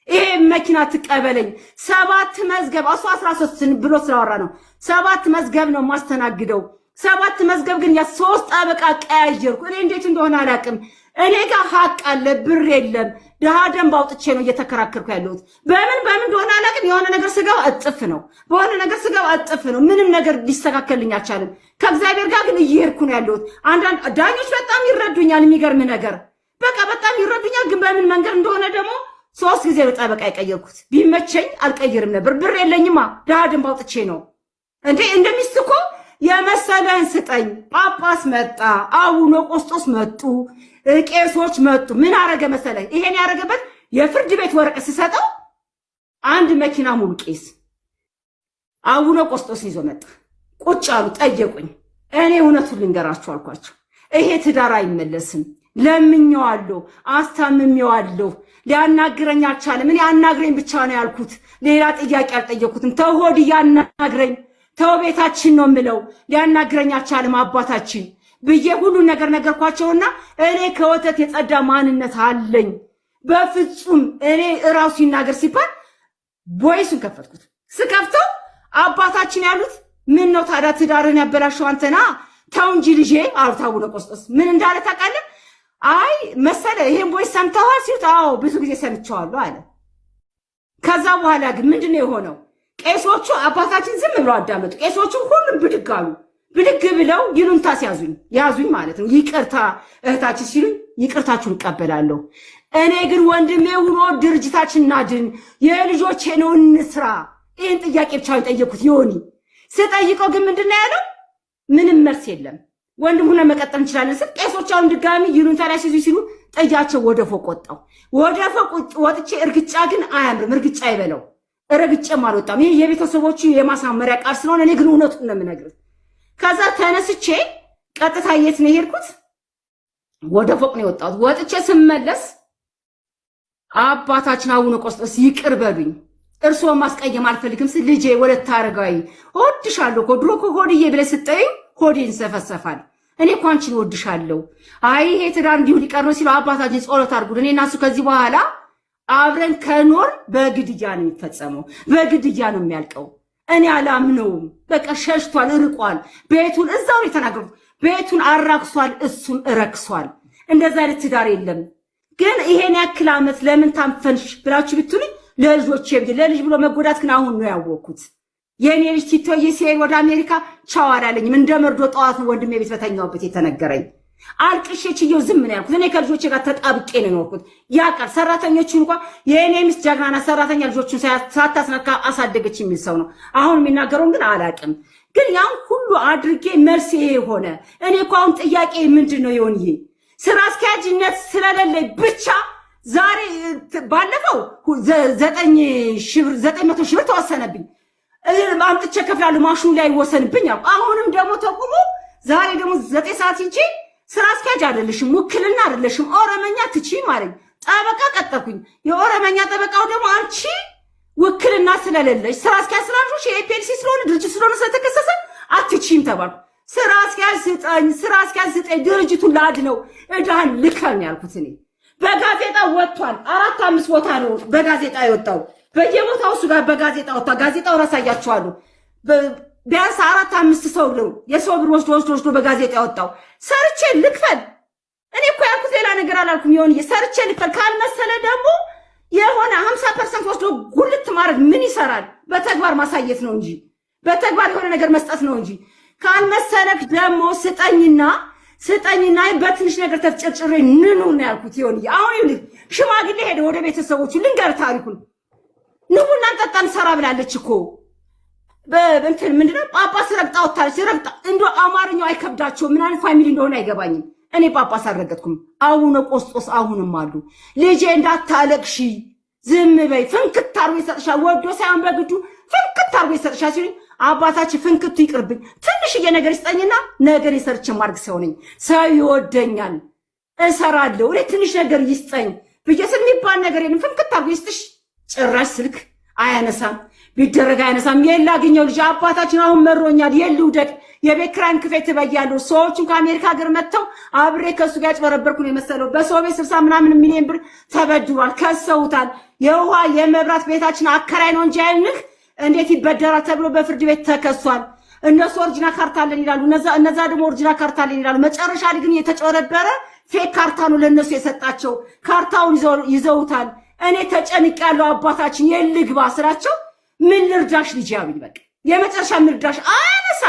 ይሄ መኪና ትቀበለኝ 7 መዝገብ 13 ብሎ ስላወራ ነው 7 መዝገብ ነው ማስተናግደው 7 መዝገብ ግን ያ3 ጠበቃ ቀያየርኩ እኔ እንዴት እንደሆነ አላቅም እኔ ጋር ሀቅ አለ ብር የለም ደሃ ደንብ አውጥቼ ነው እየተከራከርኩ ያለሁት በምን እንደሆነ አላቅም የሆነ ነገር ስጋው አጥፍ ነው በሆነ ነገር ስጋው አጥፍ ነው ምንም ነገር ሊስተካከልልኝ አልቻለም ከእግዚአብሔር ጋር ግን እየሄድኩ ነው ያለሁት አንዳንድ ዳኞች በጣም ይረዱኛል የሚገርም ነገር በቃ በጣም ይረዱኛል ግን በምን መንገድ እንደሆነ ደግሞ 3 ጊዜ ነው ጠበቃ የቀየርኩት ቢመቸኝ አልቀይርም ነበር ብር የለኝማ ደሃ ደንብ አውጥቼ ነው እንዴ እንደሚስጥኮ የመሰለን ስጠኝ ጳጳስ መጣ አቡነ ቆስጦስ መጡ ቄሶች መጡ ምን አረገ መሰለኝ ይሄን ያረገበት የፍርድ ቤት ወረቀት ሲሰጠው አንድ መኪና ሙሉ ቄስ አቡነ ቆስጦስ ይዞ መጣ ቁጭ አሉ ጠየቁኝ እኔ እውነቱን ልንገራችሁ አልኳቸው ይሄ ትዳር አይመለስም ለምኜዋለሁ አስታምሜዋለሁ ሊያናግረኝ አልቻለም እኔ አናግረኝ ብቻ ነው ያልኩት ሌላ ጥያቄ አልጠየኩትም ተሆድ ያናግረኝ ተው ቤታችን ነው ምለው ሊያናግረኝ አልቻለም አባታችን ብዬ ሁሉ ነገር ነገርኳቸውና እኔ ከወተት የጸዳ ማንነት አለኝ በፍጹም እኔ ራሱ ይናገር ሲባል ቦይሱን ከፈትኩት ስከፍተው አባታችን ያሉት ምን ነው ታዲያ ትዳርን ያበላሽው አንተና ተው እንጂ ልጄ አሉት አቡነ ቆስጦስ ምን እንዳለ ታውቃለህ አይ መሰለ ይሄን ቦይስ ሰምተዋል ሲሉት አዎ ብዙ ጊዜ ሰምቼዋለሁ አለ ከዛ በኋላ ግን ምንድነው የሆነው ቄሶቹ አባታችን ዝም ብለው አዳመጡ ቄሶቹ ሁሉም ብድግ አሉ ብድግ ብለው ይሉንታ ያዙኝ ማለት ነው ይቅርታ እህታችን ሲሉኝ ይቅርታችሁን ቀበላለሁ እኔ ግን ወንድሜ ሆኖ ድርጅታችን ናድን የልጆቼ ነው እንስራ ይሄን ጥያቄ ብቻ ጠየቁት ዮኒ ስጠይቀው ግን ምንድነው ያለው ምንም መልስ የለም ወንድም ሆነ መቀጠል እንችላለን ስል ቄሶቻውን ድጋሚ ይሉንታ ላይ ሲሉ ጠያቸው ወደ ፎቅ ወጣው ወደ ፎቅ ወጥቼ እርግጫ ግን አያምርም እርግጫ ይበለው እረግጬም አልወጣም ይሄ የቤተሰቦቹ የማሳመሪያ ቃል ስለሆነ እኔ ግን እውነቱን ነው የምነግርህ ከዛ ተነስቼ ቀጥታ የት ነው ሄድኩት ወደ ፎቅ ነው የወጣሁት ወጥቼ ስመለስ አባታችን አቡነ ቆስጦስ ይቅር በሉኝ እርሶ ማስቀየም አልፈልግም ስል ልጄ ወለተ አረጋዊ ወድሻለሁ እኮ ድሮ እኮ ሆድዬ ብለሽ ስጠይኝ ሆዴን ሰፈሰፋል እኔ እኮ አንቺን ወድሻለሁ አይ ይሄ ትዳር እንዲሁ ሊቀር ነው ሲሉ አባታችን ጸሎት አድርጉ እኔና እሱ ከዚህ በኋላ አብረን ከኖር በግድያ ነው የሚፈጸመው በግድያ ነው የሚያልቀው እኔ አላምነውም በቃ ሸሽቷል ርቋል ቤቱን እዛው ነው የተናገሩት ቤቱን አራክሷል እሱን እረክሷል እንደዛ አይነት ትዳር የለም ግን ይሄን ያክል አመት ለምን ታንፈንሽ ብላችሁ ብትሉኝ ለልጆቼ ለልጅ ብሎ መጎዳት ግን አሁን ነው ያወቅኩት የኔ ልጅ ቲቶዬ ሲሄድ ወደ አሜሪካ ቻው አላለኝም እንደመርዶ ጠዋት ወንድሜ ቤት በተኛውበት የተነገረኝ አልቅሼ ችየው ዝም ነው ያልኩት እኔ ከልጆቼ ጋር ተጣብቄ ነው የኖርኩት ያቃል ሰራተኞቹ እንኳን የኔ ሚስት ጀግናና ሰራተኛ ልጆቹን ሳታስነካ አሳደገች የሚል ሰው ነው አሁን የሚናገረውን ግን አላቅም ግን ያን ሁሉ አድርጌ መልስ ይሄ ሆነ እኔ እኮ አሁን ጥያቄ ምንድነው ይሆንዬ ስራ አስኪያጅነት ስለሌለኝ ብቻ ዛሬ ባለፈው 900 ሺህ ብር ተወሰነብኝ አምጥቼ ከፍላለሁ ማሽኑ ላይ ወሰንብኝ አሁንም ደግሞ ተቆሞ ዛሬ ደግሞ 9 ሰዓት እንጂ ስራ አስኪያጅ አይደለሽም ውክልና አይደለሽም ኦሮመኛ ትቺ ማለት ጠበቃ ቀጠርኩኝ የኦሮመኛ ጠበቃው ደግሞ አንቺ ውክልና ስለሌለሽ ስራ አስኪያጅ ስላልሆንሽ የፒኤልሲ ስለሆነ ድርጅት ስለሆነ ስለተከሰሰ አትቺም ተባልኩ ስራ አስኪያጅ ስጠኝ ድርጅቱን ላድነው እዳን ልከን ያልኩት እኔ በጋዜጣ ወጥቷል 4-5 ቦታ ነው በጋዜጣ የወጣው በየቦታው እሱ ጋር በጋዜጣ ወጣ ጋዜጣው ራሳያችኋለሁ ቢያንስ 4-5 ሰው ነው የሰው ብር ወስዶ በጋዜጣ ያወጣው ሰርቼ ልክፈል እኔ እኮ ያልኩት ሌላ ነገር አላልኩም ይሆን ሰርቼ ልክፈል ካልመሰለ ደግሞ የሆነ 50% ወስዶ ጉልት ማድረግ ምን ይሰራል በተግባር ማሳየት ነው እንጂ በተግባር የሆነ ነገር መስጠት ነው እንጂ ካልመሰለክ ደግሞ ስጠኝና በትንሽ ነገር ተፍጨርጭሬ ንኑ ነው ያልኩት ይሆን አሁን ይልህ ሽማግሌ ሄደ ወደ ቤተሰቦቹ ልንገር ታሪኩን ንቡና እንጠጣን ሰራ ብላለች እኮ በእንትን ምንድነው ጳጳስ ረግጣውታለች ረግጣ እንዶ አማርኛው አይከብዳቸው ምን አይነት ፋሚሊ እንደሆነ አይገባኝም እኔ ጳጳስ አልረገጥኩም አቡነ ቆስጦስ አሁንም አሉ ልጄ እንዳታለቅሺ ዝም በይ ፍንክት አርጎ ይሰጥሻል ወዶ ሳይሆን በግዱ ፍንክት አርጎ ይሰጥሻል ሲሉኝ አባታችን ፍንክቱ ይቅርብኝ ትንሽዬ ነገር ይስጠኝና ነገር ይሰርች ማርግ ሰው ነኝ ሰው ይወደኛል እሰራለሁ እኔ ትንሽ ነገር ይስጠኝ ብዬ ስለሚባል ነገር የለም ፍንክት አርጎ ይስጥሽ ጭራሽ ስልክ አያነሳም ቢደረግ አይነሳም። የላግኘው ልጅ አባታችን አሁን መሮኛል የልውደቅ የቤት ኪራይም ክፈት ትበያለሁ። ሰዎችን ከአሜሪካ ሀገር መጥተው አብሬ ከሱ ጋር ጭበረበርኩ ነው የመሰለው። በሰው ቤት 60 ምናምን ሚሊዮን ብር ተበድሯል፣ ከሰውታል። የውሃ የመብራት ቤታችን አከራይ ነው እንጂ አይልህ እንዴት ይበደራል ተብሎ በፍርድ ቤት ተከሷል። እነሱ ኦሪጂናል ካርታ አለን ይላሉ፣ እነዛ ደግሞ ኦሪጂናል ካርታ አለን ይላሉ። መጨረሻ ላይ ግን የተጨበረበረ ፌክ ካርታ ነው ለነሱ የሰጣቸው። ካርታውን ይዘውታል። እኔ ተጨንቄያለሁ አባታችን የልግባ ስራቸው ምን ልርዳሽ ልጅ ያሉኝ። በቃ የመጨረሻ ምን ልርዳሽ አነሳ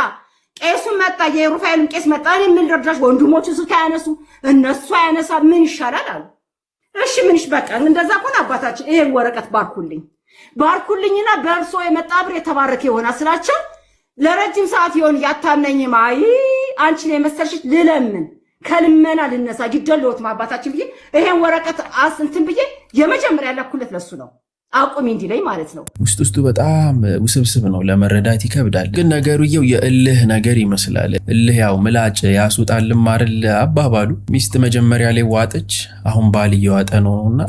ቄሱን መጣ፣ የሩፋኤልም ቄስ መጣ። እኔ ምን ልርዳሽ ወንድሞቹ ስልክ ያነሱ እነሱ ያነሳ ምን ይሻላል አሉ። እሺ ምንሽ በቃ እንደዛ ከሆነ አባታችን ይሄን ወረቀት ባርኩልኝና በእርሶ የመጣ ብር የተባረከ ይሆናል ስላቸው ለረጅም ሰዓት ይሆን ያታምነኝ ማይ አንቺን የመሰልሽ ልለምን ከልመና ልነሳ ግደልዎት አባታችን ብዬ ይሄን ወረቀት እንትን ብዬ የመጀመሪያ ያለኩለት ለሱ ነው አቁሚ እንዲለኝ ማለት ነው። ውስጡ በጣም ውስብስብ ነው፣ ለመረዳት ይከብዳል። ግን ነገሩየው የእልህ ነገር ይመስላል። እልህ ያው ምላጭ ያስወጣልም አይደል አባባሉ። ሚስት መጀመሪያ ላይ ዋጠች፣ አሁን ባል እየዋጠ ነውና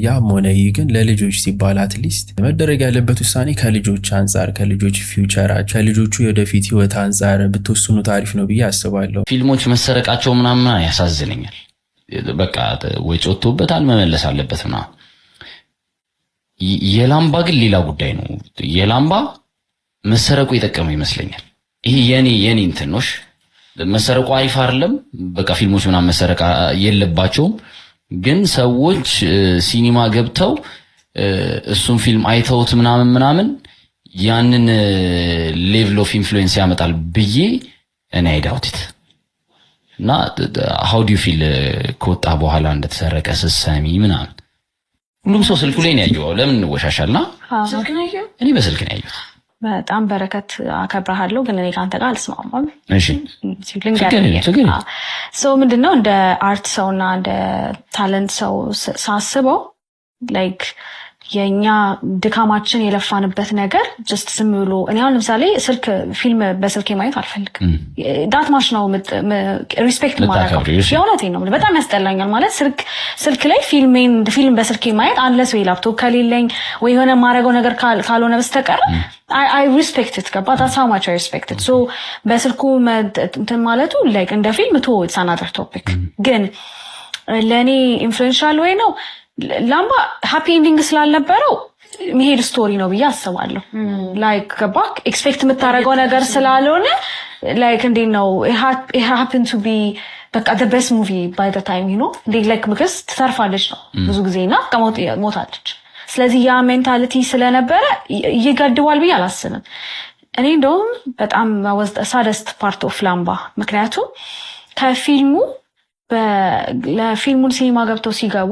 ያም ሆነ ይህ ግን ለልጆች ሲባል አትሊስት መደረግ ያለበት ውሳኔ ከልጆች አንጻር ከልጆች ፊውቸራቸው ከልጆቹ የወደፊት ህይወት አንጻር ብትወስኑ ታሪፍ ነው ብዬ አስባለሁ። ፊልሞች መሰረቃቸው ምናምን ያሳዝነኛል። በቃ ወጪ ወጥቶበታል መመለስ አለበት ምናምን። የላምባ ግን ሌላ ጉዳይ ነው። የላምባ መሰረቁ የጠቀመው ይመስለኛል። ይሄ የኔ እንትኖሽ መሰረቁ አሪፍ አይደለም። በቃ ፊልሞች ምናምን መሰረቅ የለባቸውም። ግን ሰዎች ሲኒማ ገብተው እሱን ፊልም አይተውት ምናምን ያንን ሌቭል ኦፍ ኢንፍሉዌንስ ያመጣል ብዬ እኔ አይዳውት እና how do you feel ከወጣ በኋላ እንደተሰረቀ ስሰሚ ምናምን ሁሉም ሰው ስልኩ ላይ ነው ያየው። ለምን እንወሻሻልና ስልክ ነው ያየው። እኔ በስልክ ነው ያየው። በጣም በረከት አከብራለሁ፣ ግን እኔ ካንተ ጋር አልስማማም። እሺ ሶ ምንድነው እንደ አርት ሰውና እንደ ታለንት ሰው ሳስበው ላይክ የኛ ድካማችን የለፋንበት ነገር ጀስት ዝም ብሎ እኔ አሁን ለምሳሌ ፊልም በስልክ ማየት አልፈልግም። ዳት ማች ነው ሪስፔክት ማድረግ የእውነቴን ነው። በጣም ያስጠላኛል ማለት ስልክ ላይ ፊልም በስልክ ማየት አንለስ ወይ ላፕቶፕ ከሌለኝ ወይ የሆነ ማድረገው ነገር ካልሆነ በስተቀር I respect it ገባ that's how much I respect it. so በስልኩ እንትን ማለቱ like እንደ ፊልም ቶ it's another topic ግን ለኔ ኢንፍሉዌንሻል ወይ ነው ላምባ ሃፒ ኤንዲንግ ስላልነበረው መሄድ ስቶሪ ነው ብዬ አስባለሁ። ላይክ ገባክ ኤክስፔክት የምታረገው ነገር ስላልሆነ ላይክ እንዴት ነው it happened to be በቃ the best movie by the time you know like because ተርፋለች ነው ብዙ ጊዜና ሞታለች። ስለዚህ ያ ሜንታሊቲ ስለነበረ ይገድዋል ብዬ አላስብም። እኔ እንደውም በጣም was the saddest part of ላምባ ምክንያቱም ከፊልሙ ለፊልሙን ሲኒማ ገብተው ሲገቡ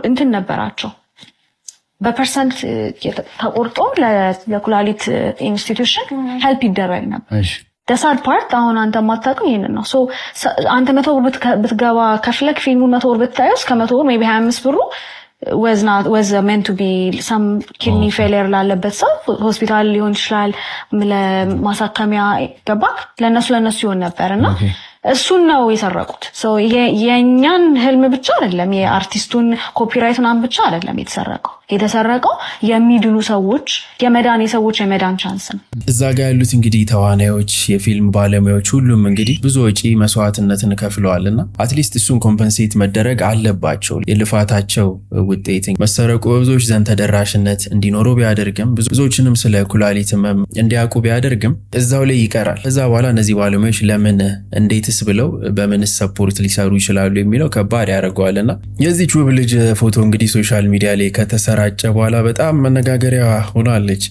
እንትን ነበራቸው በፐርሰንት ተቆርጦ ለኩላሊት ኢንስቲትዩሽን ሄልፕ ይደረግ ነበር። ደሳድ ፓርት አሁን አንተ ማታውቀው ይሄንን ነው። ሶ አንተ 100 ብር ብትገባ ከፍለክ ፊልሙን 100 ብር ብታየው እስከ 100 ብር ሜቢ 25 ብሩ was meant to be some kidney failure ላለበት ሰው ሆስፒታል ሊሆን ይችላል ለማሳከሚያ ገባክ ለነሱ ይሆን ነበርና እሱን ነው የሰረቁት። ሶ የኛን ህልም ብቻ አይደለም የአርቲስቱን ኮፒራይት ምናምን ብቻ አይደለም የተሰረቀው የሚድኑ ሰዎች የመዳን ቻንስ ነው። እዛ ጋር ያሉት እንግዲህ ተዋናዮች የፊልም ባለሙያዎች ሁሉም እንግዲህ ብዙ ወጪ መስዋዕትነትን ከፍለዋልና አትሊስት እሱን ኮምፐንሴት መደረግ አለባቸው። የልፋታቸው ውጤት መሰረቁ በብዙዎች ዘንድ ተደራሽነት እንዲኖረው ቢያደርግም ብዙዎችንም ስለ ኩላሊት ህመም እንዲያውቁ ቢያደርግም እዛው ላይ ይቀራል። ከዛ በኋላ እነዚህ ባለሙያዎች ለምን እንዴትስ ብለው በምን ሰፖርት ሊሰሩ ይችላሉ የሚለው ከባድ ያደርገዋልና የዚህ ውብ ልጅ ፎቶ እንግዲህ ሶሻል ሚዲያ ላይ ከተሰራጨ በኋላ በጣም መነጋገሪያ ሆናለች።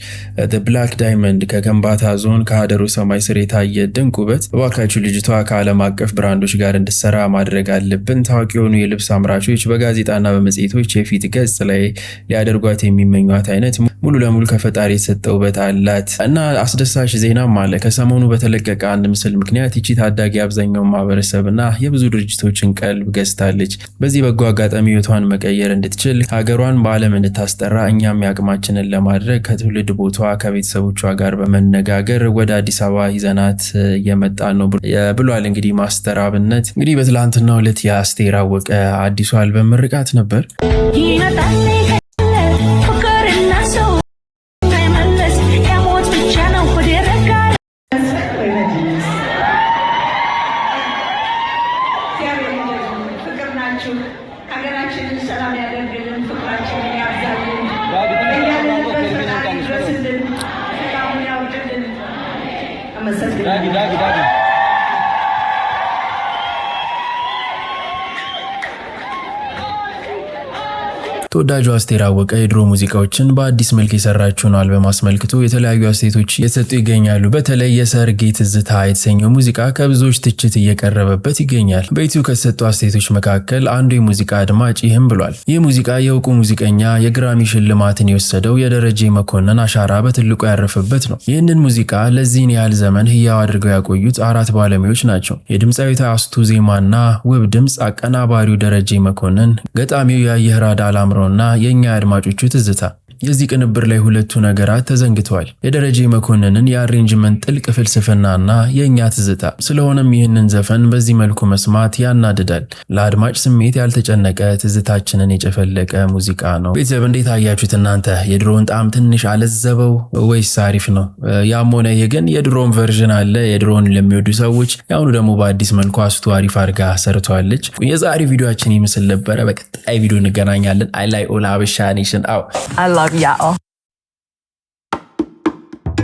the black diamond ከከምባታ ዞን ከሀደሩ ሰማይ ስር የታየ ድንቅ ውበት እባካችሁ ልጅቷ ከዓለም አቀፍ ብራንዶች ጋር እንድትሰራ ማድረግ አለብን። ታዋቂ የሆኑ የልብስ አምራቾች በጋዜጣና በመጽሔቶች የፊት ገጽ ላይ ሊያደርጓት የሚመኟት አይነት ሙሉ ለሙሉ ከፈጣሪ የተሰጠው ውበት አላት እና አስደሳች ዜናም አለ። ከሰሞኑ በተለቀቀ አንድ ምስል ምክንያት ይቺ ታዳጊ አብዛኛው ማህበረሰብና የብዙ ድርጅቶችን ቀልብ ገዝታለች። በዚህ በጎ አጋጣሚ ህይወቷን መቀየር እንድትችል ሀገሯን በዓለም እንድታስጠራ እኛም ያቅማችንን ለማድረግ ከትውልድ ቦቷ ከቤተሰቦቿ ጋር በመነጋገር ወደ አዲስ አበባ ይዘናት የመጣን ነው ብሏል። እንግዲህ ማስተር አብነት እንግዲህ በትላንትናው ዕለት የአስቴር አወቀ አዲሱ አልበም ምርቃት ነበር። ተወዳጁ አስቴር አወቀ የድሮ ሙዚቃዎችን በአዲስ መልክ የሰራችውን አልበም አስመልክቶ የተለያዩ አስተያየቶች እየተሰጡ ይገኛሉ። በተለይ የሰርጌ ትዝታ የተሰኘው ሙዚቃ ከብዙዎች ትችት እየቀረበበት ይገኛል። በዩቲዩብ ከተሰጡ አስተያየቶች መካከል አንዱ የሙዚቃ አድማጭ ይህም ብሏል። ይህ ሙዚቃ የእውቁ ሙዚቀኛ የግራሚ ሽልማትን የወሰደው የደረጀ መኮንን አሻራ በትልቁ ያረፈበት ነው። ይህንን ሙዚቃ ለዚህን ያህል ዘመን ህያው አድርገው ያቆዩት 4 ባለሙያዎች ናቸው። የድምፃዊት አስቱ ዜማና ውብ ድምፅ፣ አቀናባሪው ደረጀ መኮንን፣ ገጣሚው የአየህራድ አላምሮ እና የኛ አድማጮቹ ትዝታ። የዚህ ቅንብር ላይ ሁለቱ ነገራት ተዘንግተዋል። የደረጀ መኮንንን የአሬንጅመንት ጥልቅ ፍልስፍናና የኛ ትዝታ። ስለሆነም ይህንን ዘፈን በዚህ መልኩ መስማት ያናድዳል። ለአድማጭ ስሜት ያልተጨነቀ ትዝታችንን የጨፈለቀ ሙዚቃ ነው። ቤተሰብ እንዴት አያችሁት እናንተ? የድሮውን ጣዕም ትንሽ አለዘበው ወይስ አሪፍ ነው? ያም ሆነ ይህ ግን የድሮውን ቨርዥን አለ። የድሮውን ለሚወዱ ሰዎች ያሁኑ ደግሞ በአዲስ መልኩ አስቱ አሪፍ አድርጋ ሰርቷለች። የዛሬ ቪዲዮአችን ይመስል ነበረ። በቀጣይ ቪዲዮ እንገናኛለን። አይ ላይ ኦላ አበሻ ኔሽን አው I love y'all.